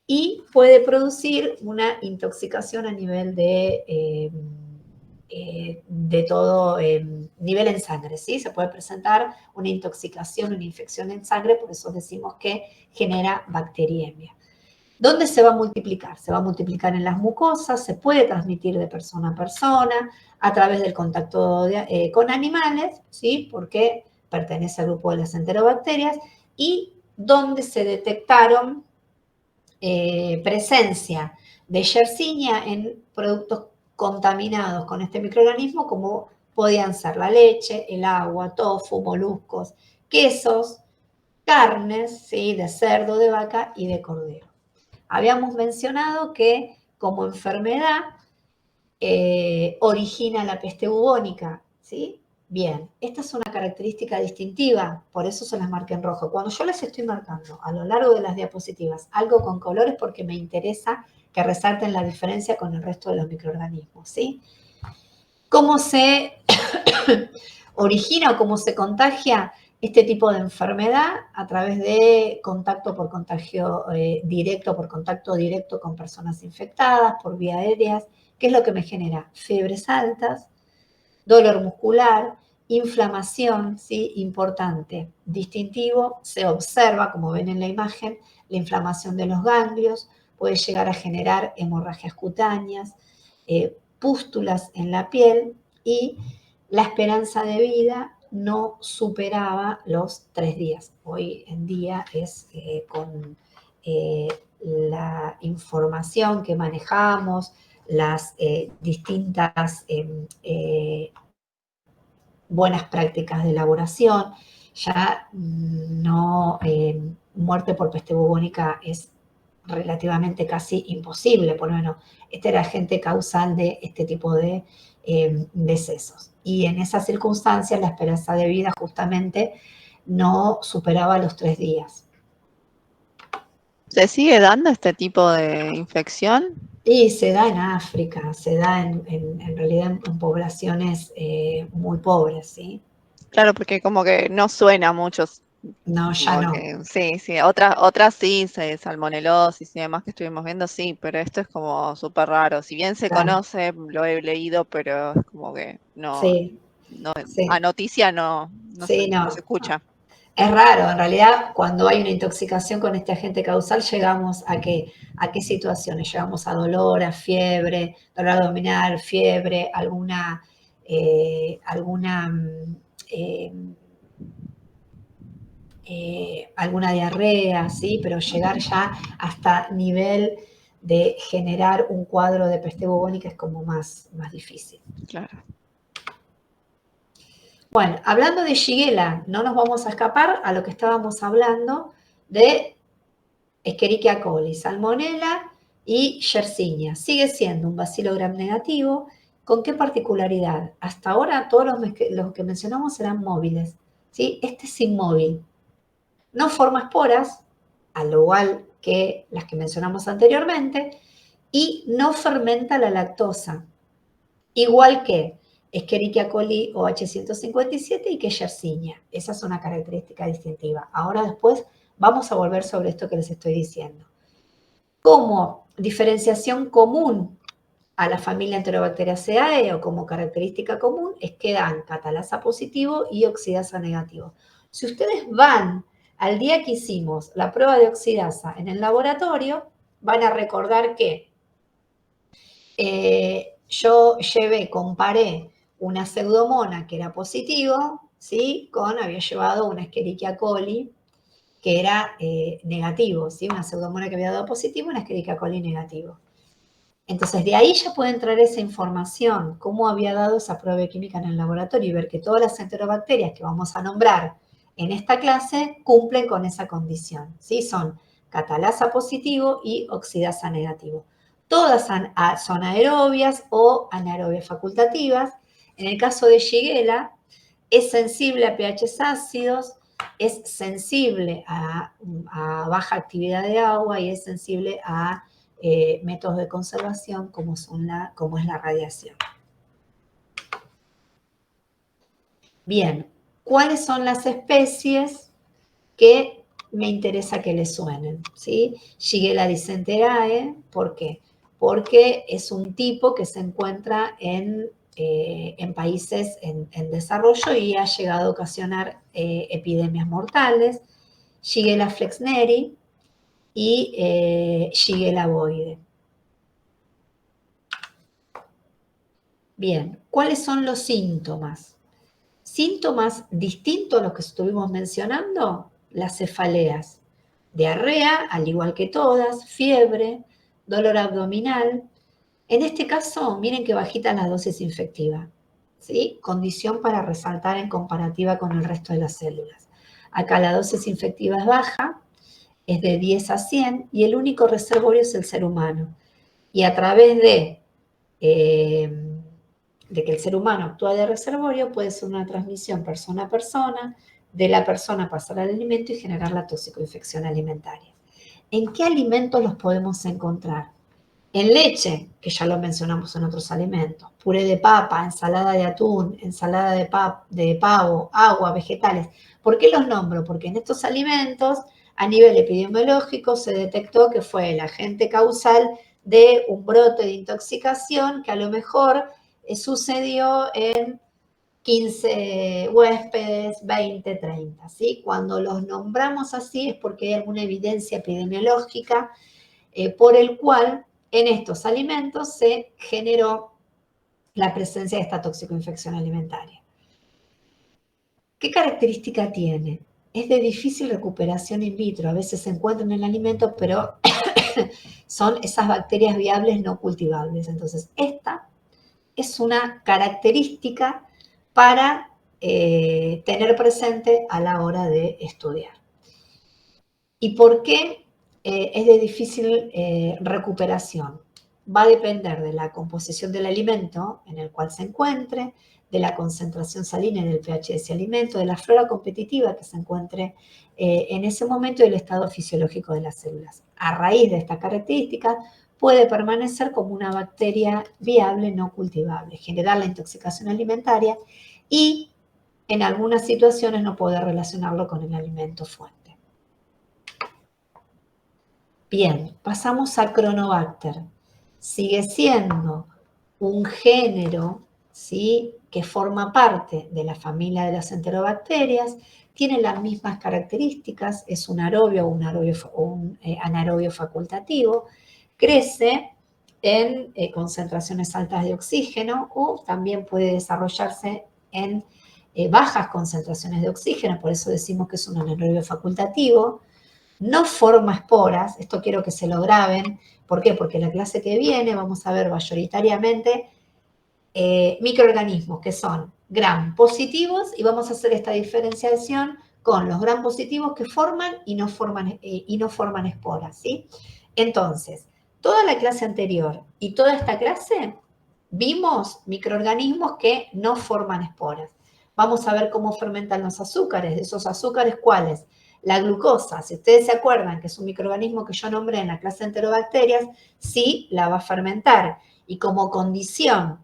Y puede producir una intoxicación a nivel de todo nivel en sangre, ¿sí? Se puede presentar una intoxicación, una infección en sangre, por eso decimos que genera bacteriemia. ¿Dónde se va a multiplicar? Se va a multiplicar en las mucosas, se puede transmitir de persona a persona, a través del contacto con animales, ¿sí? Porque pertenece al grupo de las enterobacterias, y donde se detectaron presencia de Yersinia en productos contaminados con este microorganismo, como podían ser la leche, el agua, tofu, moluscos, quesos, carnes, ¿sí? De cerdo, de vaca y de cordero. Habíamos mencionado que como enfermedad origina la peste bubónica, ¿sí? Bien, esta es una característica distintiva, por eso se las marqué en rojo. Cuando yo les estoy marcando a lo largo de las diapositivas algo con colores, porque me interesa que resalten la diferencia con el resto de los microorganismos, ¿sí? ¿Cómo se origina o cómo se contagia este tipo de enfermedad? A través de contacto por contagio directo, por contacto directo con personas infectadas, por vía aéreas. ¿Qué es lo que me genera? Fiebres altas, dolor muscular, inflamación, ¿sí? Importante, distintivo, se observa, como ven en la imagen, la inflamación de los ganglios, puede llegar a generar hemorragias cutáneas, pústulas en la piel, y la esperanza de vida no superaba los 3 días. Hoy en día es con la información que manejamos, las distintas buenas prácticas de elaboración, ya no, muerte por peste bubónica es relativamente casi imposible, por lo menos este era agente causal de este tipo de decesos. Y en esas circunstancias la esperanza de vida justamente no superaba los 3 días. ¿Se sigue dando este tipo de infección? Y se da en África, se da en realidad en poblaciones muy pobres, ¿sí? Claro, porque como que no suena mucho. No, ya no. Sí, otras sí, salmonelosis y demás que estuvimos viendo, sí, pero esto es como súper raro. Si bien se Claro. conoce, lo he leído, pero es como que no, Sí, a sí, noticia no sí, no. se escucha. Es raro, en realidad, cuando hay una intoxicación con este agente causal, llegamos a qué situaciones? Llegamos a dolor, a fiebre, dolor abdominal, fiebre, alguna diarrea, ¿sí? Pero llegar ya hasta nivel de generar un cuadro de peste bubónica es como más difícil. Claro. Bueno, hablando de Shigella, no nos vamos a escapar a lo que estábamos hablando de Escherichia coli, Salmonella y Yersinia. Sigue siendo un bacilo gram negativo. ¿Con qué particularidad? Hasta ahora todos los que mencionamos eran móviles, ¿sí? Este es inmóvil. No forma esporas, al igual que las que mencionamos anteriormente, y no fermenta la lactosa, igual que Escherichia coli OH157 y que Yersinia. Esa es una característica distintiva. Ahora después vamos a volver sobre esto que les estoy diciendo. Como diferenciación común a la familia Enterobacteriaceae o como característica común es que dan catalasa positivo y oxidasa negativo. Si ustedes van al día que hicimos la prueba de oxidasa en el laboratorio, van a recordar que yo comparé una pseudomona que era positivo, ¿sí? Había llevado una Escherichia coli que era negativo, ¿sí? Una pseudomona que había dado positivo, una Escherichia coli negativo. Entonces, de ahí ya pueden traer esa información, cómo había dado esa prueba bioquímica en el laboratorio y ver que todas las enterobacterias que vamos a nombrar en esta clase cumplen con esa condición, ¿sí? Son catalasa positivo y oxidasa negativo. Todas son aerobias o anaerobias facultativas. En el caso de Shigella, es sensible a pHs ácidos, es sensible a baja actividad de agua y es sensible a métodos de conservación como es la radiación. Bien, ¿cuáles son las especies que me interesa que les suenen? ¿Sí? Shigella dicenterae, ¿por qué? Porque es un tipo que se encuentra en países en desarrollo y ha llegado a ocasionar epidemias mortales. Shigella flexneri y Shigella boide. Bien, ¿cuáles son los síntomas? Síntomas distintos a los que estuvimos mencionando, las cefaleas. Diarrea, al igual que todas, fiebre, dolor abdominal. En este caso, miren que bajita la dosis infectiva, ¿sí? Condición para resaltar en comparativa con el resto de las células. Acá la dosis infectiva es baja, es de 10 a 100 y el único reservorio es el ser humano. Y a través de que el ser humano actúa de reservorio, puede ser una transmisión persona a persona, de la persona pasar al alimento y generar la toxicoinfección alimentaria. ¿En qué alimentos los podemos encontrar? En leche, que ya lo mencionamos en otros alimentos, puré de papa, ensalada de atún, ensalada de pavo, agua, vegetales. ¿Por qué los nombro? Porque en estos alimentos, a nivel epidemiológico, se detectó que fue el agente causal de un brote de intoxicación que a lo mejor sucedió en 15 huéspedes, 20, 30, ¿sí? Cuando los nombramos así es porque hay alguna evidencia epidemiológica por el cual en estos alimentos se generó la presencia de esta toxicoinfección alimentaria. ¿Qué característica tiene? Es de difícil recuperación in vitro. A veces se encuentran en el alimento, pero son esas bacterias viables no cultivables. Entonces, esta es una característica para tener presente a la hora de estudiar. ¿Y por qué es de difícil recuperación? Va a depender de la composición del alimento en el cual se encuentre, de la concentración salina en el pH de ese alimento, de la flora competitiva que se encuentre en ese momento y del estado fisiológico de las células. A raíz de esta característica, puede permanecer como una bacteria viable no cultivable, generar la intoxicación alimentaria y en algunas situaciones no poder relacionarlo con el alimento fuente. Bien, pasamos a Cronobacter. Sigue siendo un género, ¿sí?, que forma parte de la familia de las enterobacterias, tiene las mismas características, es un aerobio o un anaerobio facultativo, crece en concentraciones altas de oxígeno o también puede desarrollarse en bajas concentraciones de oxígeno, por eso decimos que es un anaerobio facultativo. No forma esporas, esto quiero que se lo graben. ¿Por qué? Porque en la clase que viene vamos a ver mayoritariamente microorganismos que son gram positivos y vamos a hacer esta diferenciación con los gram positivos que forman y no forman esporas, ¿sí? Entonces, toda la clase anterior y toda esta clase vimos microorganismos que no forman esporas. Vamos a ver cómo fermentan los azúcares. ¿De esos azúcares cuáles? La glucosa, si ustedes se acuerdan que es un microorganismo que yo nombré en la clase de enterobacterias, sí la va a fermentar. Y como condición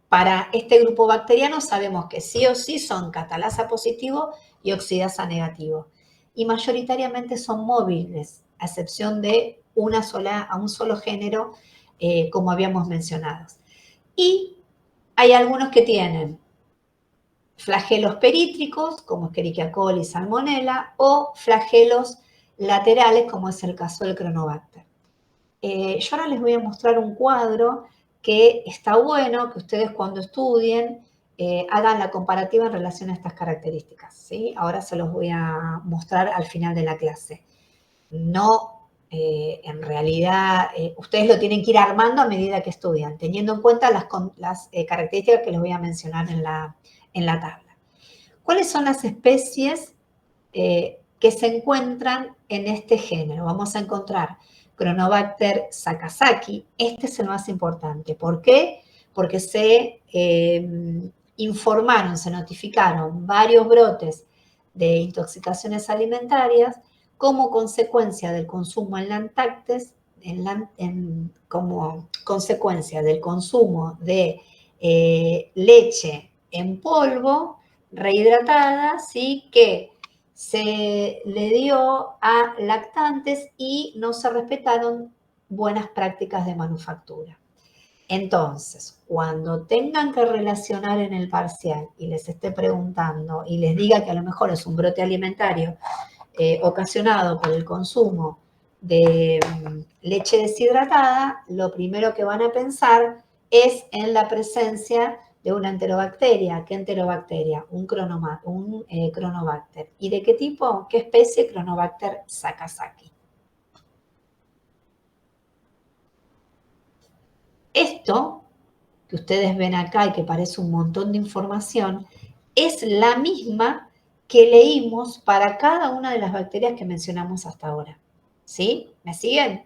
para este grupo bacteriano sabemos que sí o sí son catalasa positivo y oxidasa negativo. Y mayoritariamente son móviles, a excepción de a un solo género, como habíamos mencionado. Y hay algunos que tienen flagelos perítricos, como Escherichia coli y Salmonella, o flagelos laterales, como es el caso del Cronobacter. Yo ahora les voy a mostrar un cuadro que está bueno, que ustedes cuando estudien hagan la comparativa en relación a estas características, ¿sí? Ahora se los voy a mostrar al final de la clase. No, en realidad, ustedes lo tienen que ir armando a medida que estudian, teniendo en cuenta las características que les voy a mencionar en la tabla. ¿Cuáles son las especies que se encuentran en este género? Vamos a encontrar Cronobacter sakazaki. Este es el más importante. ¿Por qué? Porque se se notificaron varios brotes de intoxicaciones alimentarias como consecuencia del consumo en lactantes, como consecuencia del consumo de leche en polvo, rehidratada, ¿sí? Que se le dio a lactantes y no se respetaron buenas prácticas de manufactura. Entonces, cuando tengan que relacionar en el parcial y les esté preguntando y les diga que a lo mejor es un brote alimentario ocasionado por el consumo de leche deshidratada, lo primero que van a pensar es en la presencia de una enterobacteria. ¿Qué enterobacteria? Un Cronobacter. ¿Y de qué tipo? ¿Qué especie? Cronobacter sakazaki. Esto que ustedes ven acá y que parece un montón de información, es la misma que leímos para cada una de las bacterias que mencionamos hasta ahora. ¿Sí? ¿Me siguen?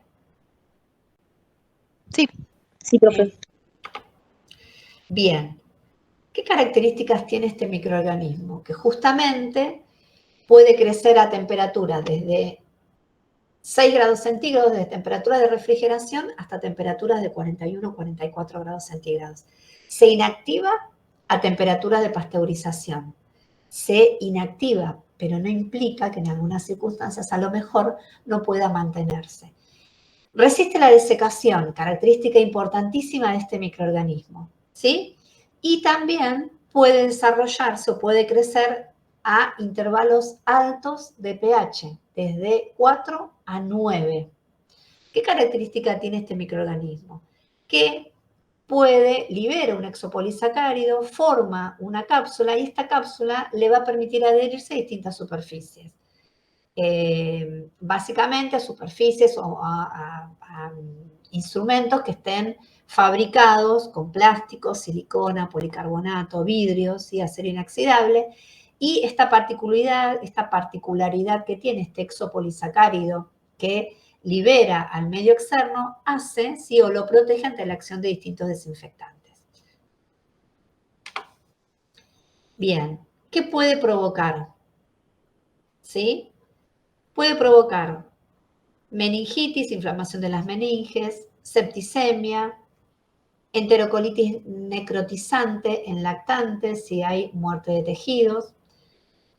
Sí. Sí, profe. Bien. ¿Qué características tiene este microorganismo? Que justamente puede crecer a temperaturas desde 6 grados centígrados, desde temperatura de refrigeración hasta temperaturas de 41 44 grados centígrados. Se inactiva a temperaturas de pasteurización. Se inactiva, pero no implica que en algunas circunstancias a lo mejor no pueda mantenerse. Resiste la desecación, característica importantísima de este microorganismo, ¿sí? Y también puede desarrollarse o puede crecer a intervalos altos de pH, desde 4 a 9. ¿Qué característica tiene este microorganismo? Que libera un exopolisacárido, forma una cápsula y esta cápsula le va a permitir adherirse a distintas superficies. Básicamente a superficies o a instrumentos que estén fabricados con plástico, silicona, policarbonato, vidrios y acero inoxidable. Y esta particularidad que tiene este exopolisacárido que libera al medio externo hace, sí, o lo protege ante la acción de distintos desinfectantes. Bien, ¿qué puede provocar? ¿Sí? Puede provocar meningitis, inflamación de las meninges, septicemia, enterocolitis necrotizante en lactantes si hay muerte de tejidos,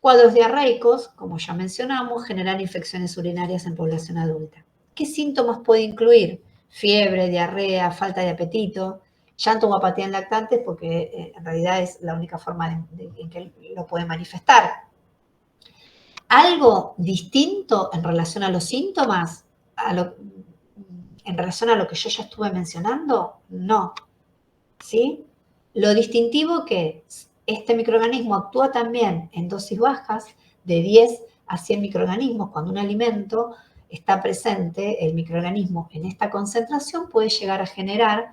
cuadros diarreicos, como ya mencionamos, generan infecciones urinarias en población adulta. ¿Qué síntomas puede incluir? Fiebre, diarrea, falta de apetito, llanto o apatía en lactantes, porque en realidad es la única forma en que lo puede manifestar. ¿Algo distinto en relación a los síntomas? ¿En relación a lo que yo ya estuve mencionando? No. ¿Sí? Lo distintivo que este microorganismo actúa también en dosis bajas, de 10 a 100 microorganismos. Cuando un alimento está presente, el microorganismo en esta concentración puede llegar a generar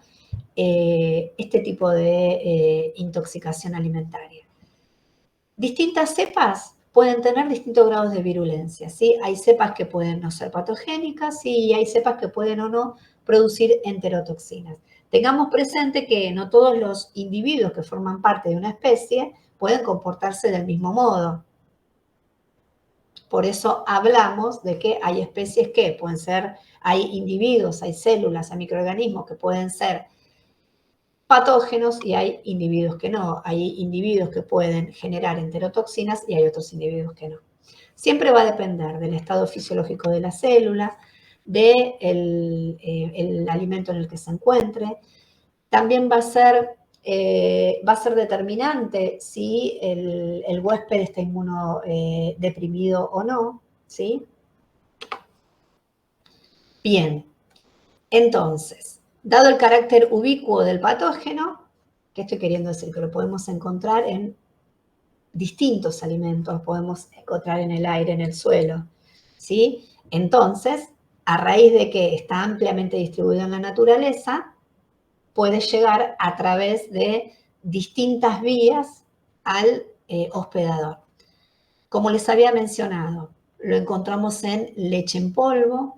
este tipo de intoxicación alimentaria. Distintas cepas pueden tener distintos grados de virulencia, ¿sí? Hay cepas que pueden no ser patogénicas, ¿sí? Y hay cepas que pueden o no producir enterotoxinas. Tengamos presente que no todos los individuos que forman parte de una especie pueden comportarse del mismo modo. Por eso hablamos de que hay especies que pueden ser, hay individuos, hay células, hay microorganismos que pueden ser patógenos y hay individuos que no. Hay individuos que pueden generar enterotoxinas y hay otros individuos que no. Siempre va a depender del estado fisiológico de la célula, del alimento en el que se encuentre. También va a ser determinante si el huésped está inmunodeprimido o no, ¿sí? Bien, entonces, dado el carácter ubicuo del patógeno, ¿qué estoy queriendo decir? Que lo podemos encontrar en distintos alimentos, lo podemos encontrar en el aire, en el suelo, ¿sí? Entonces, a raíz de que está ampliamente distribuido en la naturaleza, puede llegar a través de distintas vías al hospedador. Como les había mencionado, lo encontramos en leche en polvo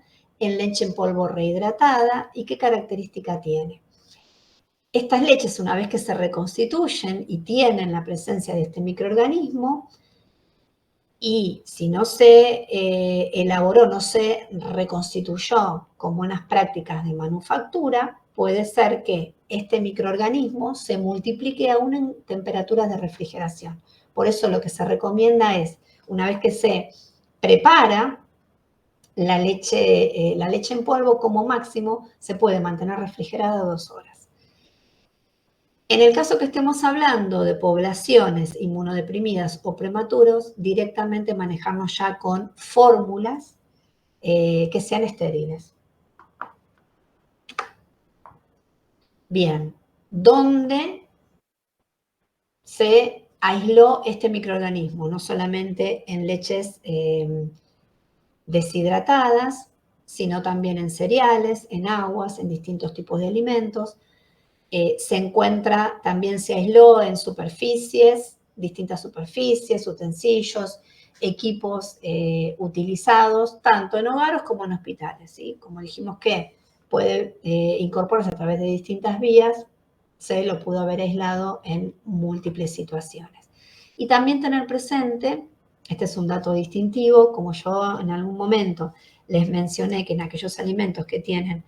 rehidratada. ¿Y qué característica tiene? Estas leches, una vez que se reconstituyen y tienen la presencia de este microorganismo, y si no se elaboró, no se reconstituyó con buenas prácticas de manufactura, puede ser que este microorganismo se multiplique aún en temperaturas de refrigeración. Por eso lo que se recomienda es, una vez que se prepara la leche en polvo, como máximo se puede mantener refrigerada 2 horas. En el caso que estemos hablando de poblaciones inmunodeprimidas o prematuros, directamente manejarnos ya con fórmulas que sean estériles. Bien, ¿dónde se aisló este microorganismo? No solamente en leches deshidratadas, sino también en cereales, en aguas, en distintos tipos de alimentos. Se encuentra, también se aisló en superficies, distintas superficies, utensilios, equipos utilizados, tanto en hogares como en hospitales, ¿sí? Como dijimos que puede incorporarse a través de distintas vías, se lo pudo haber aislado en múltiples situaciones. Y también tener presente, este es un dato distintivo, como yo en algún momento les mencioné que en aquellos alimentos que tienen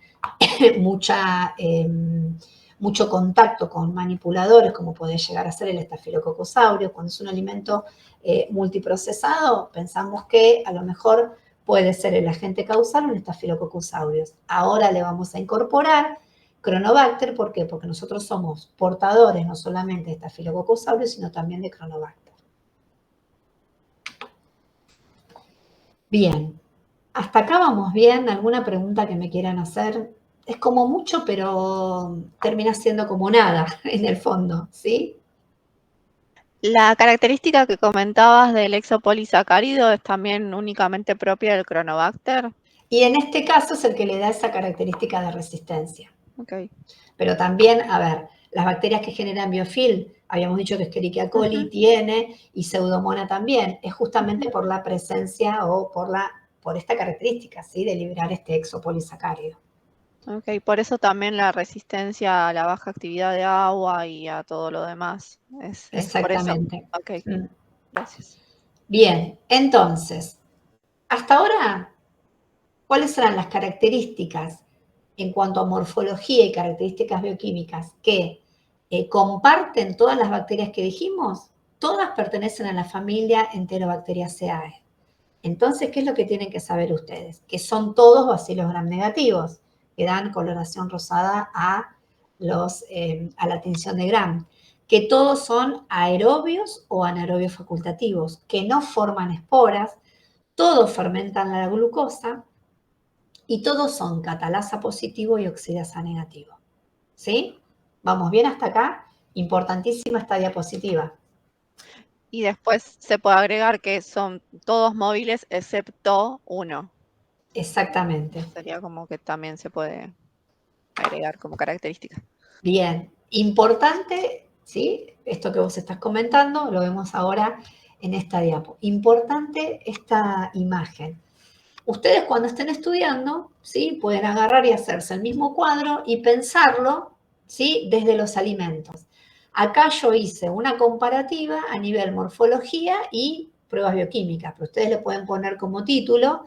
mucho contacto con manipuladores, como puede llegar a ser el Staphylococcus aureus, cuando es un alimento multiprocesado, pensamos que a lo mejor puede ser el agente causal o el Staphylococcus aureus. Ahora le vamos a incorporar Cronobacter, ¿por qué? Porque nosotros somos portadores no solamente de Staphylococcus aureus, sino también de Cronobacter. Bien, hasta acá vamos bien. ¿Alguna pregunta que me quieran hacer? Es como mucho, pero termina siendo como nada en el fondo, ¿sí? La característica que comentabas del exopolisacárido es también únicamente propia del Cronobacter. Y en este caso es el que le da esa característica de resistencia. Okay. Pero también, a ver, las bacterias que generan biofilm, habíamos dicho que Escherichia coli tiene y Pseudomonas también, es justamente por la presencia o por esta característica, ¿sí? De liberar este exopolisacárido. Ok, por eso también la resistencia a la baja actividad de agua y a todo lo demás. Es Exactamente. Por eso. Ok, gracias. Bien, entonces, hasta ahora, ¿cuáles eran las características en cuanto a morfología y características bioquímicas que comparten todas las bacterias que dijimos? Todas pertenecen a la familia Enterobacteriaceae. Entonces, ¿qué es lo que tienen que saber ustedes? Que son todos bacilos gram negativos, que dan coloración rosada a la tinción de Gram, que todos son aerobios o anaerobios facultativos, que no forman esporas, todos fermentan la glucosa y todos son catalasa positivo y oxidasa negativo. ¿Sí? ¿Vamos bien hasta acá? Importantísima esta diapositiva. Y después se puede agregar que son todos móviles excepto uno. Exactamente. Sería como que también se puede agregar como característica. Bien, importante, ¿sí? Esto que vos estás comentando, lo vemos ahora en esta diapo. Importante esta imagen. Ustedes cuando estén estudiando, ¿sí? Pueden agarrar y hacerse el mismo cuadro y pensarlo, ¿sí? Desde los alimentos. Acá yo hice una comparativa a nivel morfología y pruebas bioquímicas, pero ustedes le pueden poner como título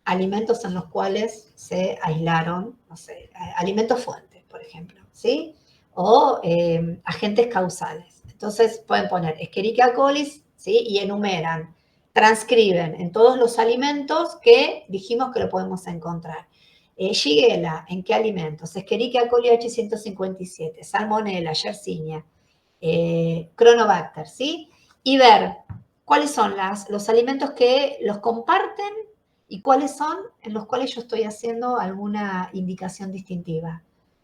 alimentos en los cuales se aislaron, no sé, alimentos fuentes, por ejemplo, ¿sí? O agentes causales. Entonces pueden poner Escherichia coli, ¿sí? Y enumeran, transcriben en todos los alimentos que dijimos que lo podemos encontrar. Shigella, ¿en qué alimentos? Escherichia coli H157, Salmonella, Yersinia, Cronobacter, ¿sí? Y ver cuáles son los alimentos que los comparten y cuáles son en los cuales yo estoy haciendo alguna indicación distintiva.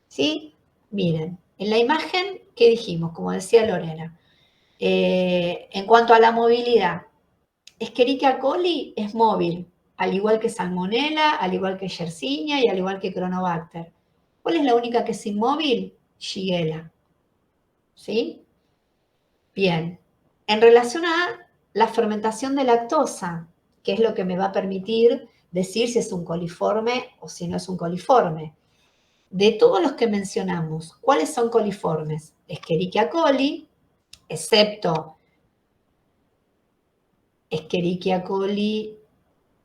¿Sí? Miren, en la imagen que dijimos, como decía Lorena, en cuanto a la movilidad, Escherichia coli es móvil, al igual que Salmonella, al igual que Yersinia y al igual que Cronobacter. ¿Cuál es la única que es inmóvil? Shigella. ¿Sí? Bien. En relación a la fermentación de lactosa, que es lo que me va a permitir decir si es un coliforme o si no es un coliforme. De todos los que mencionamos, ¿cuáles son coliformes? Escherichia coli, excepto Escherichia coli,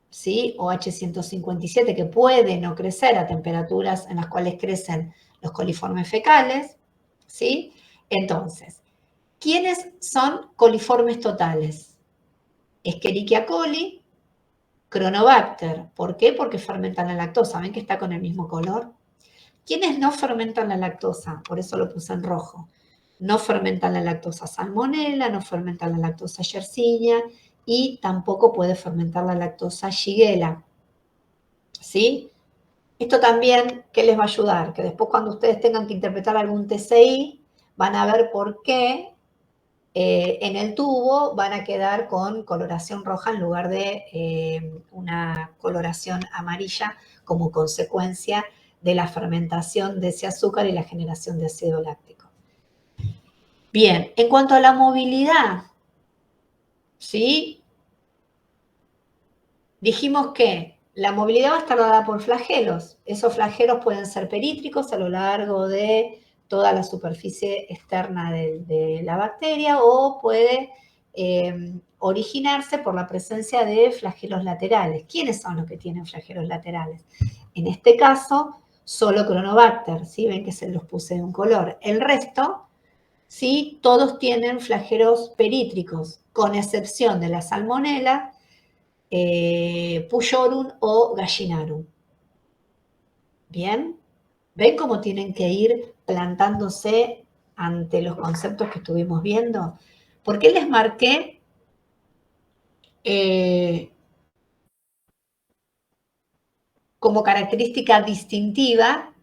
¿sí? O H157, que puede no crecer a temperaturas en las cuales crecen los coliformes fecales, ¿sí? Entonces, ¿quiénes son coliformes totales? Escherichia coli, Cronobacter. ¿Por qué? Porque fermentan la lactosa. ¿Ven que está con el mismo color? ¿Quiénes no fermentan la lactosa? Por eso lo puse en rojo. No fermentan la lactosa Salmonella, no fermentan la lactosa Yersinia y tampoco puede fermentar la lactosa Shigella. ¿Sí? Esto también, ¿qué les va a ayudar? Que después cuando ustedes tengan que interpretar algún TCI, van a ver por qué en el tubo van a quedar con coloración roja en lugar de una coloración amarilla como consecuencia de la fermentación de ese azúcar y la generación de ácido láctico. Bien, en cuanto a la movilidad, ¿sí? Dijimos que la movilidad va a estar dada por flagelos. Esos flagelos pueden ser perítricos a lo largo de toda la superficie externa de la bacteria o puede originarse por la presencia de flagelos laterales. ¿Quiénes son los que tienen flagelos laterales? En este caso, solo Cronobacter, ¿sí? Ven que se los puse de un color. El resto, ¿sí? Todos tienen flagelos perítricos, con excepción de la Salmonella, Pujorum o Gallinarum. ¿Bien? ¿Ven cómo tienen que ir plantándose ante los conceptos que estuvimos viendo? ¿Por qué les marqué como característica distintiva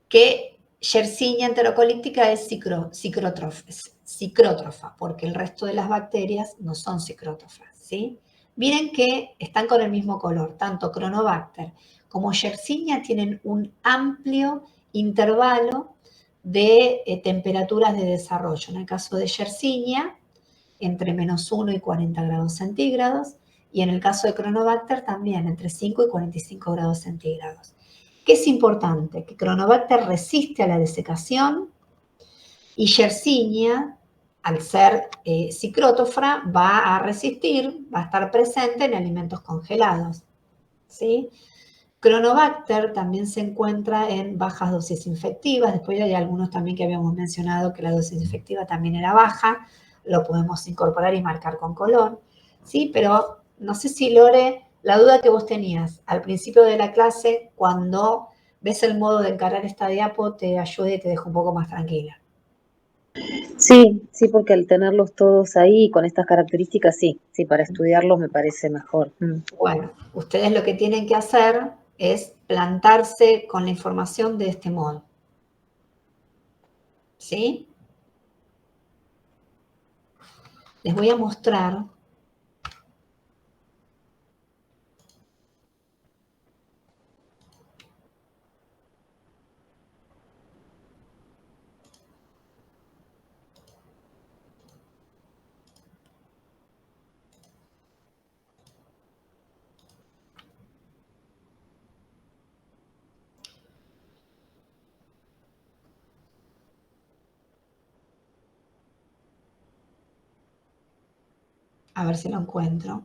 que Yersinia enterocolítica es psicrótrofa, porque el resto de las bacterias no son psicrótrofas, ¿sí? Miren que están con el mismo color, tanto Cronobacter como Yersinia tienen un amplio intervalo de temperaturas de desarrollo. En el caso de Yersinia, entre -1 y 40 grados centígrados, y en el caso de Cronobacter también, entre 5 y 45 grados centígrados. ¿Qué es importante? Que Cronobacter resiste a la desecación y Yersinia, al ser psicrótrofa, va a resistir, va a estar presente en alimentos congelados, ¿sí? Cronobacter también se encuentra en bajas dosis infectivas. Después hay algunos también que habíamos mencionado que la dosis infectiva también era baja. Lo podemos incorporar y marcar con color, ¿sí? Pero no sé si, Lore, la duda que vos tenías al principio de la clase, cuando ves el modo de encarar esta diapo, te ayude y te deja un poco más tranquila. Sí, sí, porque al tenerlos todos ahí con estas características, sí, para estudiarlos me parece mejor. Bueno, ustedes lo que tienen que hacer es plantarse con la información de este modo. ¿Sí? Les voy a mostrar a ver si lo encuentro.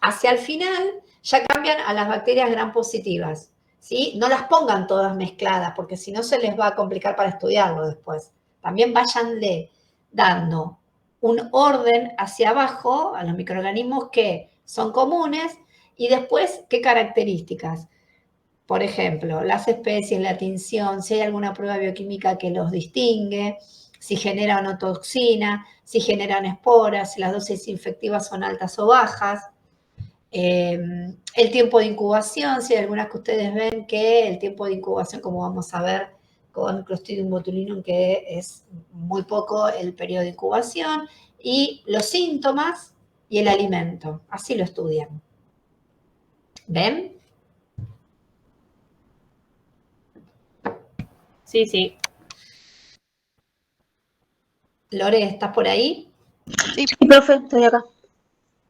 Hacia el final ya cambian a las bacterias gram positivas, ¿sí? No las pongan todas mezcladas, porque si no se les va a complicar para estudiarlo después. También váyanle dando un orden hacia abajo a los microorganismos que son comunes y después qué características. Por ejemplo, las especies, la tinción, si hay alguna prueba bioquímica que los distingue, si generan o no toxina, si generan esporas, si las dosis infectivas son altas o bajas. El tiempo de incubación, si hay algunas que ustedes ven que el tiempo de incubación, como vamos a ver con Clostridium botulinum, que es muy poco el periodo de incubación, y los síntomas y el alimento. Así lo estudian. ¿Ven? Sí, sí. Lore, ¿estás por ahí? Sí, Sí, profe, estoy acá.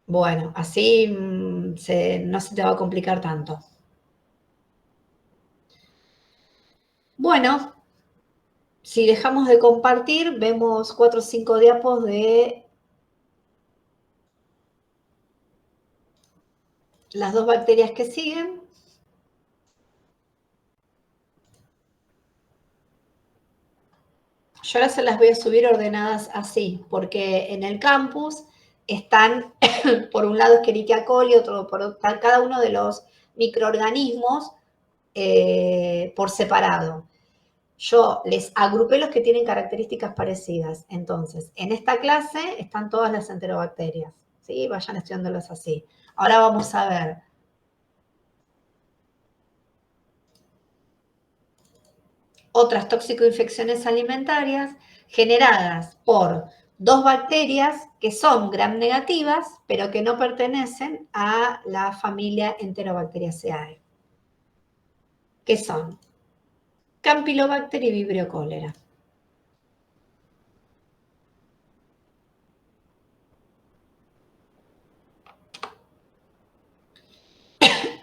Bueno, así no se te va a complicar tanto. Bueno, si dejamos de compartir, vemos 4 o 5 diapos de las 2 bacterias que siguen. Yo ahora se las voy a subir ordenadas así, porque en el campus están, por un lado Escherichia coli, otro por cada uno de los microorganismos por separado. Yo les agrupé los que tienen características parecidas. Entonces, en esta clase están todas las enterobacterias, ¿sí? Vayan estudiándolas así. Ahora vamos a ver otras tóxico-infecciones alimentarias generadas por 2 bacterias que son gram negativas, pero que no pertenecen a la familia Enterobacteriaceae, que son Campylobacter y Vibrio cholera.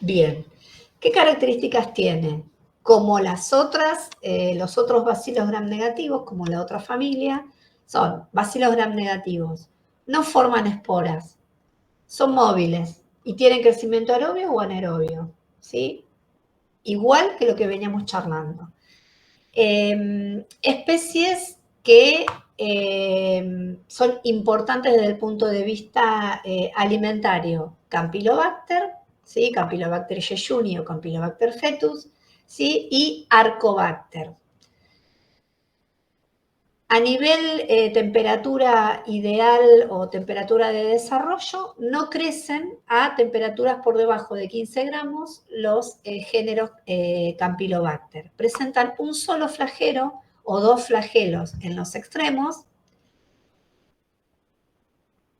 Bien, ¿qué características tienen? Como las otras, los otros bacilos gram negativos, como la otra familia, son bacilos gram negativos. No forman esporas, son móviles y tienen crecimiento aerobio o anaerobio, ¿sí? Igual que lo que veníamos charlando. Especies que son importantes desde el punto de vista alimentario. Campylobacter, ¿sí? Campylobacter jejuni o Campylobacter fetus, ¿sí? Y Arcobacter. A nivel temperatura ideal o temperatura de desarrollo, no crecen a temperaturas por debajo de 15 gramos los géneros Campylobacter. Presentan un solo flagelo o 2 flagelos en los extremos.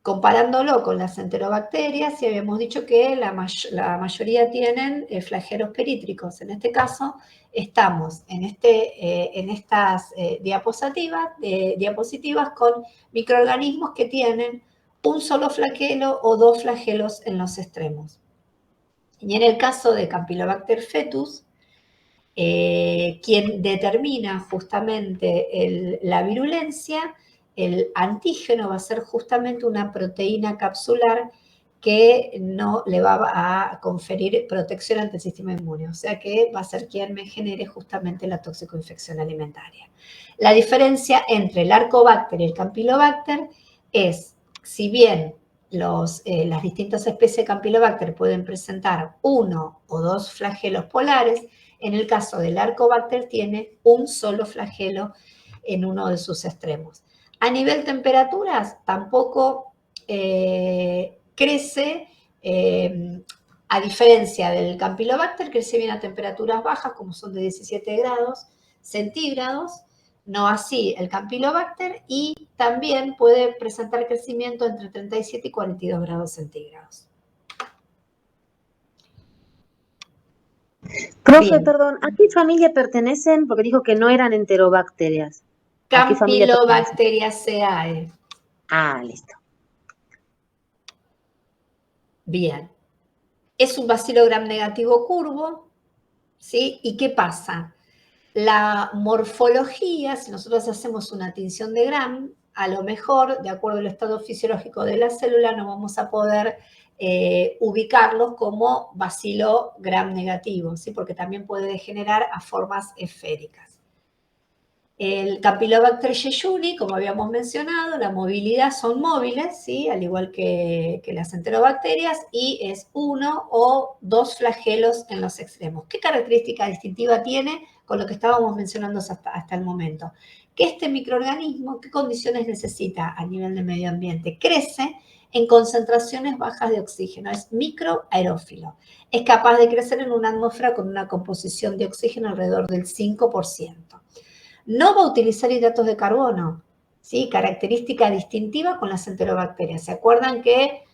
Comparándolo con las enterobacterias, y habíamos dicho que la mayoría tienen flagelos perítricos. En este caso, estamos en estas diapositivas con microorganismos que tienen un solo flagelo o 2 flagelos en los extremos. Y en el caso de Campylobacter fetus, quien determina justamente la virulencia, el antígeno va a ser justamente una proteína capsular que no le va a conferir protección ante el sistema inmune, o sea que va a ser quien me genere justamente la toxicoinfección alimentaria. La diferencia entre el Arcobacter y el Campylobacter es, si bien las distintas especies de Campylobacter pueden presentar 1 o 2 flagelos polares, en el caso del Arcobacter tiene un solo flagelo en uno de sus extremos. A nivel temperaturas tampoco crece, a diferencia del Campylobacter, crece bien a temperaturas bajas, como son de 17 grados centígrados, no así el Campylobacter, y también puede presentar crecimiento entre 37 y 42 grados centígrados. Profe, Bien. perdón, ¿a qué familia pertenecen? Porque dijo que no eran enterobacterias. ¿A qué familia pertenecen? Campylobacteriaceae. Ah, listo. Bien. Es un bacilo gram negativo curvo, ¿sí? ¿Y qué pasa? La morfología, si nosotros hacemos una tinción de Gram, a lo mejor, de acuerdo al estado fisiológico de la célula, no vamos a poder ubicarlos como bacilo gram negativo, ¿sí? Porque también puede degenerar a formas esféricas. El Campylobacter jejuni, como habíamos mencionado, la movilidad son móviles, ¿sí? Al igual que las enterobacterias, y es 1 o 2 flagelos en los extremos. ¿Qué característica distintiva tiene con lo que estábamos mencionando hasta el momento? Que este microorganismo, ¿qué condiciones necesita a nivel de medio ambiente? Crece en concentraciones bajas de oxígeno, es microaerófilo. Es capaz de crecer en una atmósfera con una composición de oxígeno alrededor del 5%. No va a utilizar hidratos de carbono, ¿sí? Característica distintiva con las enterobacterias. ¿Se acuerdan que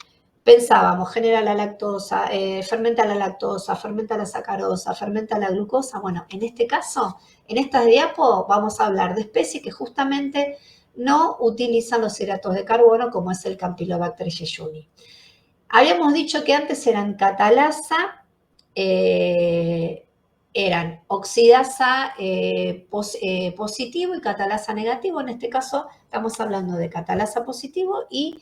pensábamos, genera la lactosa, fermenta la lactosa, fermenta la sacarosa, fermenta la glucosa? Bueno, en este caso, en estas diapos vamos a hablar de especies que justamente no utilizan los hidratos de carbono como es el Campylobacter jejuni. Habíamos dicho que antes eran catalasa, eran oxidasa positivo y catalasa negativo. En este caso estamos hablando de catalasa positivo y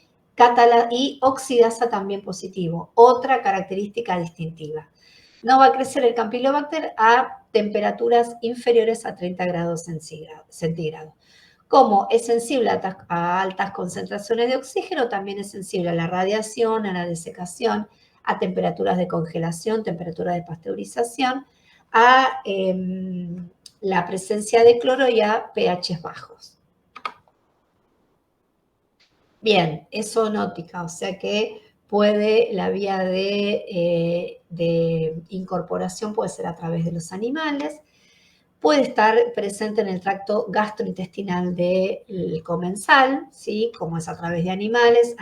oxidasa también positivo, otra característica distintiva. No va a crecer el Campylobacter a temperaturas inferiores a 30 grados centígrados. Como es sensible a altas concentraciones de oxígeno, también es sensible a la radiación, a la desecación, a temperaturas de congelación, temperaturas de pasteurización, a la presencia de cloro y a pHs bajos. Bien, es zoonótica, o sea que la vía de incorporación puede ser a través de los animales, puede estar presente en el tracto gastrointestinal del comensal, ¿sí? Como es a través de animales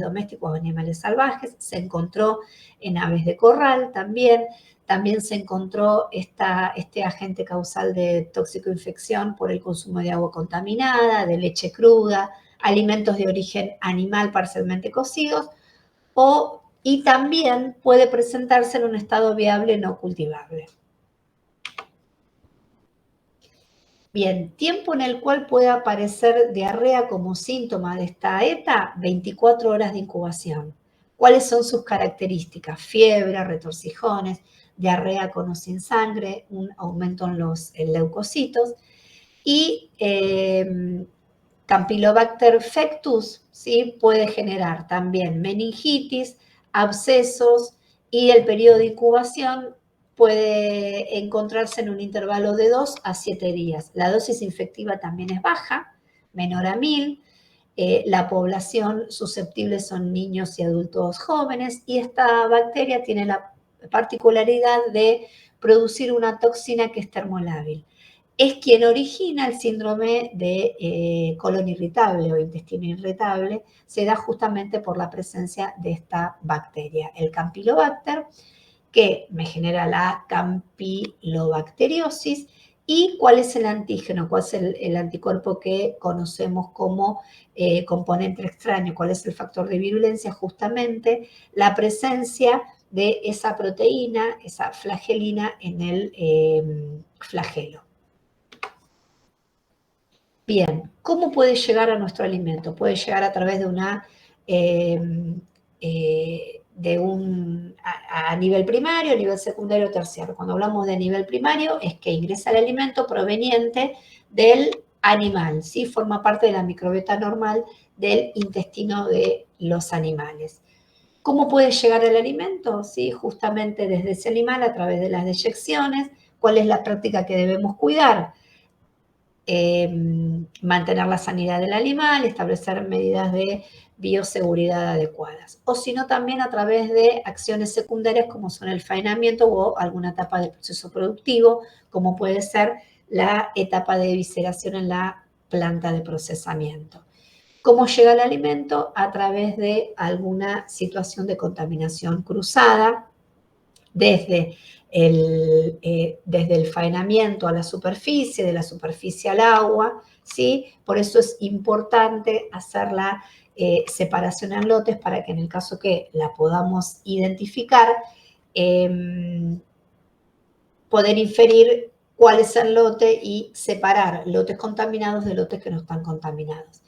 domésticos o animales salvajes. Se encontró en aves de corral también. También se encontró este agente causal de toxicoinfección por el consumo de agua contaminada, de leche cruda, alimentos de origen animal parcialmente cocidos, y también puede presentarse en un estado viable no cultivable. Bien, tiempo en el cual puede aparecer diarrea como síntoma de esta ETA, 24 horas de incubación. ¿Cuáles son sus características? Fiebre, retorcijones, diarrea con o sin sangre, un aumento en los leucocitos y Campylobacter fectus, ¿sí? Puede generar también meningitis, abscesos y el periodo de incubación puede encontrarse en un intervalo de 2 a 7 días. La dosis infectiva también es baja, menor a 1000. La población susceptible son niños y adultos jóvenes y esta bacteria tiene la particularidad de producir una toxina que es termolábil. Es quien origina el síndrome de colon irritable o intestino irritable, se da justamente por la presencia de esta bacteria, el Campylobacter, que me genera la campylobacteriosis. ¿Y cuál es el antígeno? ¿Cuál es el anticuerpo que conocemos como componente extraño? ¿Cuál es el factor de virulencia? Justamente la presencia de esa proteína, esa flagelina en el flagelo. Bien, ¿cómo puede llegar a nuestro alimento? Puede llegar a través de a nivel primario, nivel secundario, terciario. Cuando hablamos de nivel primario es que ingresa el alimento proveniente del animal, ¿sí? Forma parte de la microbiota normal del intestino de los animales. ¿Cómo puede llegar el alimento? ¿Sí? Justamente desde ese animal a través de las deyecciones. ¿Cuál es la práctica que debemos cuidar? Mantener la sanidad del animal, establecer medidas de bioseguridad adecuadas. O si no, también a través de acciones secundarias como son el faenamiento o alguna etapa del proceso productivo, como puede ser la etapa de evisceración en la planta de procesamiento. ¿Cómo llega el alimento? A través de alguna situación de contaminación cruzada, desde el faenamiento a la superficie, de la superficie al agua, ¿sí? Por eso es importante hacer la separación en lotes para que en el caso que la podamos identificar, poder inferir cuál es el lote y separar lotes contaminados de lotes que no están contaminados.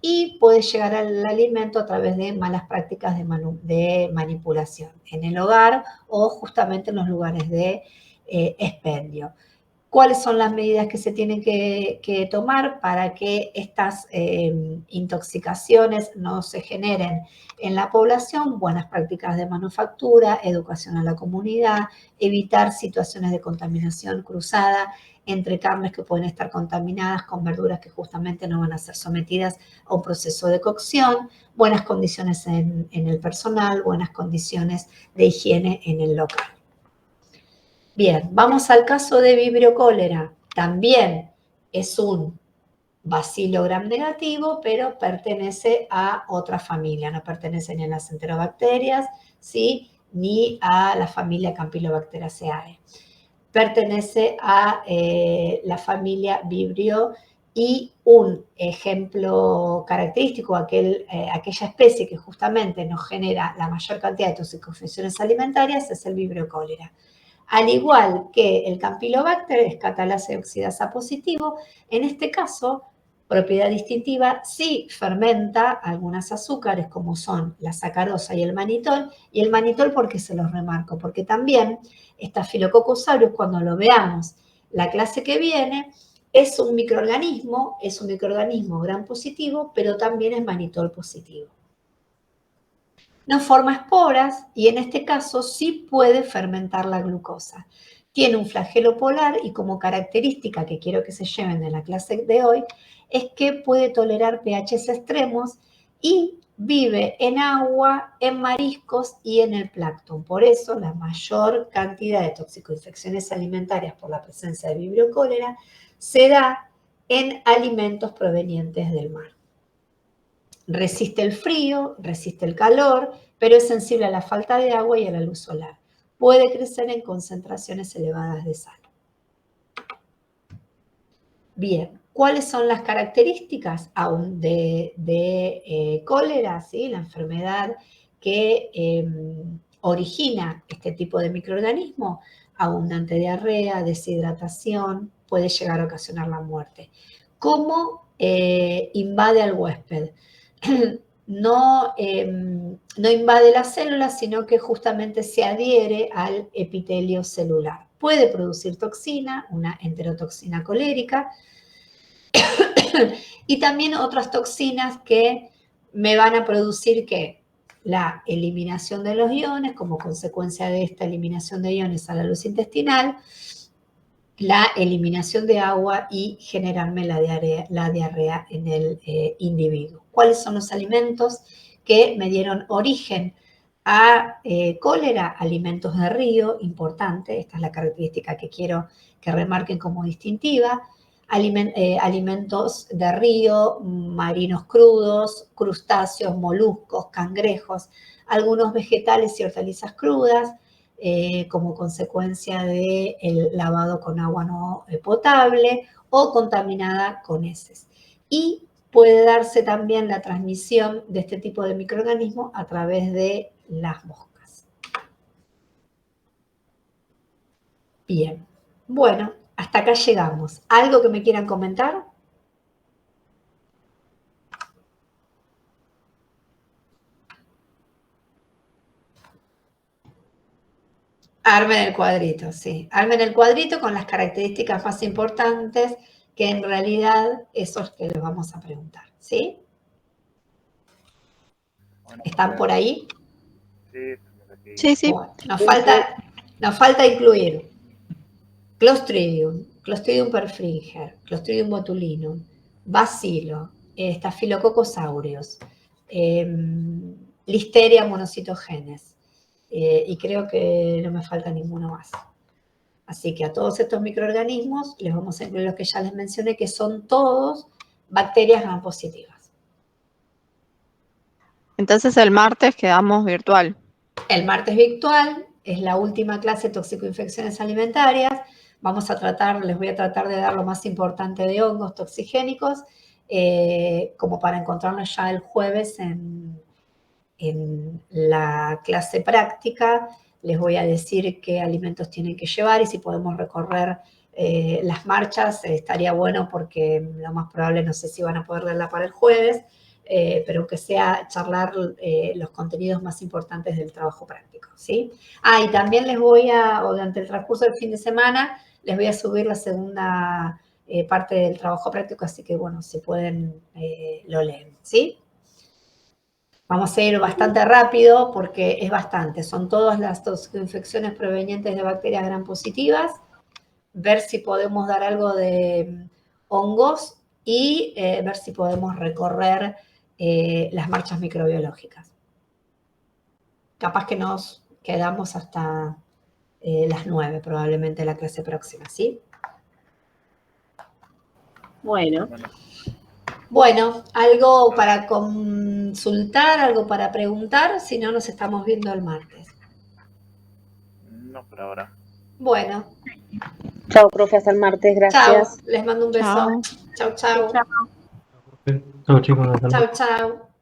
Y puede llegar al alimento a través de malas prácticas de manipulación en el hogar o justamente en los lugares de expendio. ¿Cuáles son las medidas que se tienen que tomar para que estas intoxicaciones no se generen en la población? Buenas prácticas de manufactura, educación a la comunidad, evitar situaciones de contaminación cruzada entre carnes que pueden estar contaminadas con verduras que justamente no van a ser sometidas a un proceso de cocción, buenas condiciones en el personal, buenas condiciones de higiene en el local. Bien, vamos al caso de Vibrio cólera. También es un bacilo gram negativo, pero pertenece a otra familia. No pertenece ni a las enterobacterias, ¿sí? Ni a la familia Campylobacteriaceae. Pertenece a la familia Vibrio y un ejemplo característico, aquella especie que justamente nos genera la mayor cantidad de toxicofunciones alimentarias, es el Vibrio cholera. Al igual que el Campylobacter es catalasa oxidasa positivo, en este caso, propiedad distintiva, sí fermenta algunos azúcares como son la sacarosa y el manitol, ¿por qué se los remarco? Porque también Staphylococcus aureus, cuando lo veamos la clase que viene, es un microorganismo gram positivo, pero también es manitol positivo. No forma esporas y en este caso sí puede fermentar la glucosa. Tiene un flagelo polar y como característica que quiero que se lleven de la clase de hoy es que puede tolerar pHs extremos y vive en agua, en mariscos y en el plancton. Por eso la mayor cantidad de toxicoinfecciones alimentarias por la presencia de Vibrio cholera se da en alimentos provenientes del mar. Resiste el frío, resiste el calor, pero es sensible a la falta de agua y a la luz solar. Puede crecer en concentraciones elevadas de sal. Bien, ¿cuáles son las características aún de cólera? ¿Sí? La enfermedad que origina este tipo de microorganismo, abundante diarrea, deshidratación, puede llegar a ocasionar la muerte. ¿Cómo invade al huésped? No invade las células, sino que justamente se adhiere al epitelio celular. Puede producir toxina, una enterotoxina colérica, y también otras toxinas que me van a producir ¿qué? La eliminación de los iones, como consecuencia de esta eliminación de iones a la luz intestinal, la eliminación de agua y generarme la diarrea en el individuo. ¿Cuáles son los alimentos que me dieron origen a cólera? Alimentos de río, importante, esta es la característica que quiero que remarquen como distintiva. Alimentos de río, marinos crudos, crustáceos, moluscos, cangrejos, algunos vegetales y hortalizas crudas, como consecuencia del lavado con agua no potable o contaminada con heces. Y puede darse también la transmisión de este tipo de microorganismos a través de las moscas. Bien, bueno, hasta acá llegamos. ¿Algo que me quieran comentar? Armen el cuadrito, sí. Armen el cuadrito con las características más importantes que en realidad esos que les vamos a preguntar, ¿sí? ¿Están por ahí? Sí, estamos aquí. Sí, sí. Bueno, nos falta incluir Clostridium perfringer, Clostridium botulinum, Bacilo, Staphylococcus aureus, Listeria monocytogenes, y creo que no me falta ninguno más. Así que a todos estos microorganismos les vamos a incluir los que ya les mencioné, que son todos bacterias gram positivas. Entonces el martes quedamos virtual. El martes virtual es la última clase de toxicoinfecciones alimentarias. Les voy a tratar de dar lo más importante de hongos toxigénicos, como para encontrarnos ya el jueves en la clase práctica. Les voy a decir qué alimentos tienen que llevar y si podemos recorrer las marchas, estaría bueno porque lo más probable, no sé si van a poder leerla para el jueves, pero aunque sea charlar los contenidos más importantes del trabajo práctico, ¿sí? Y también durante el transcurso del fin de semana, les voy a subir la segunda parte del trabajo práctico, así que, bueno, si pueden, lo leen, ¿sí? Vamos a ir bastante rápido porque es bastante. Son todas las toxicoinfecciones provenientes de bacterias gram positivas. Ver si podemos dar algo de hongos y ver si podemos recorrer las marchas microbiológicas. Capaz que nos quedamos hasta las 9, probablemente la clase próxima, ¿sí? Bueno, algo para consultar, algo para preguntar, si no nos estamos viendo el martes. No por ahora. Bueno, Chao, profe, hasta el martes, gracias. Chao, les mando un beso. Chao. Chao, chao. Chao. Chao chicos, hasta luego. Chao, chao.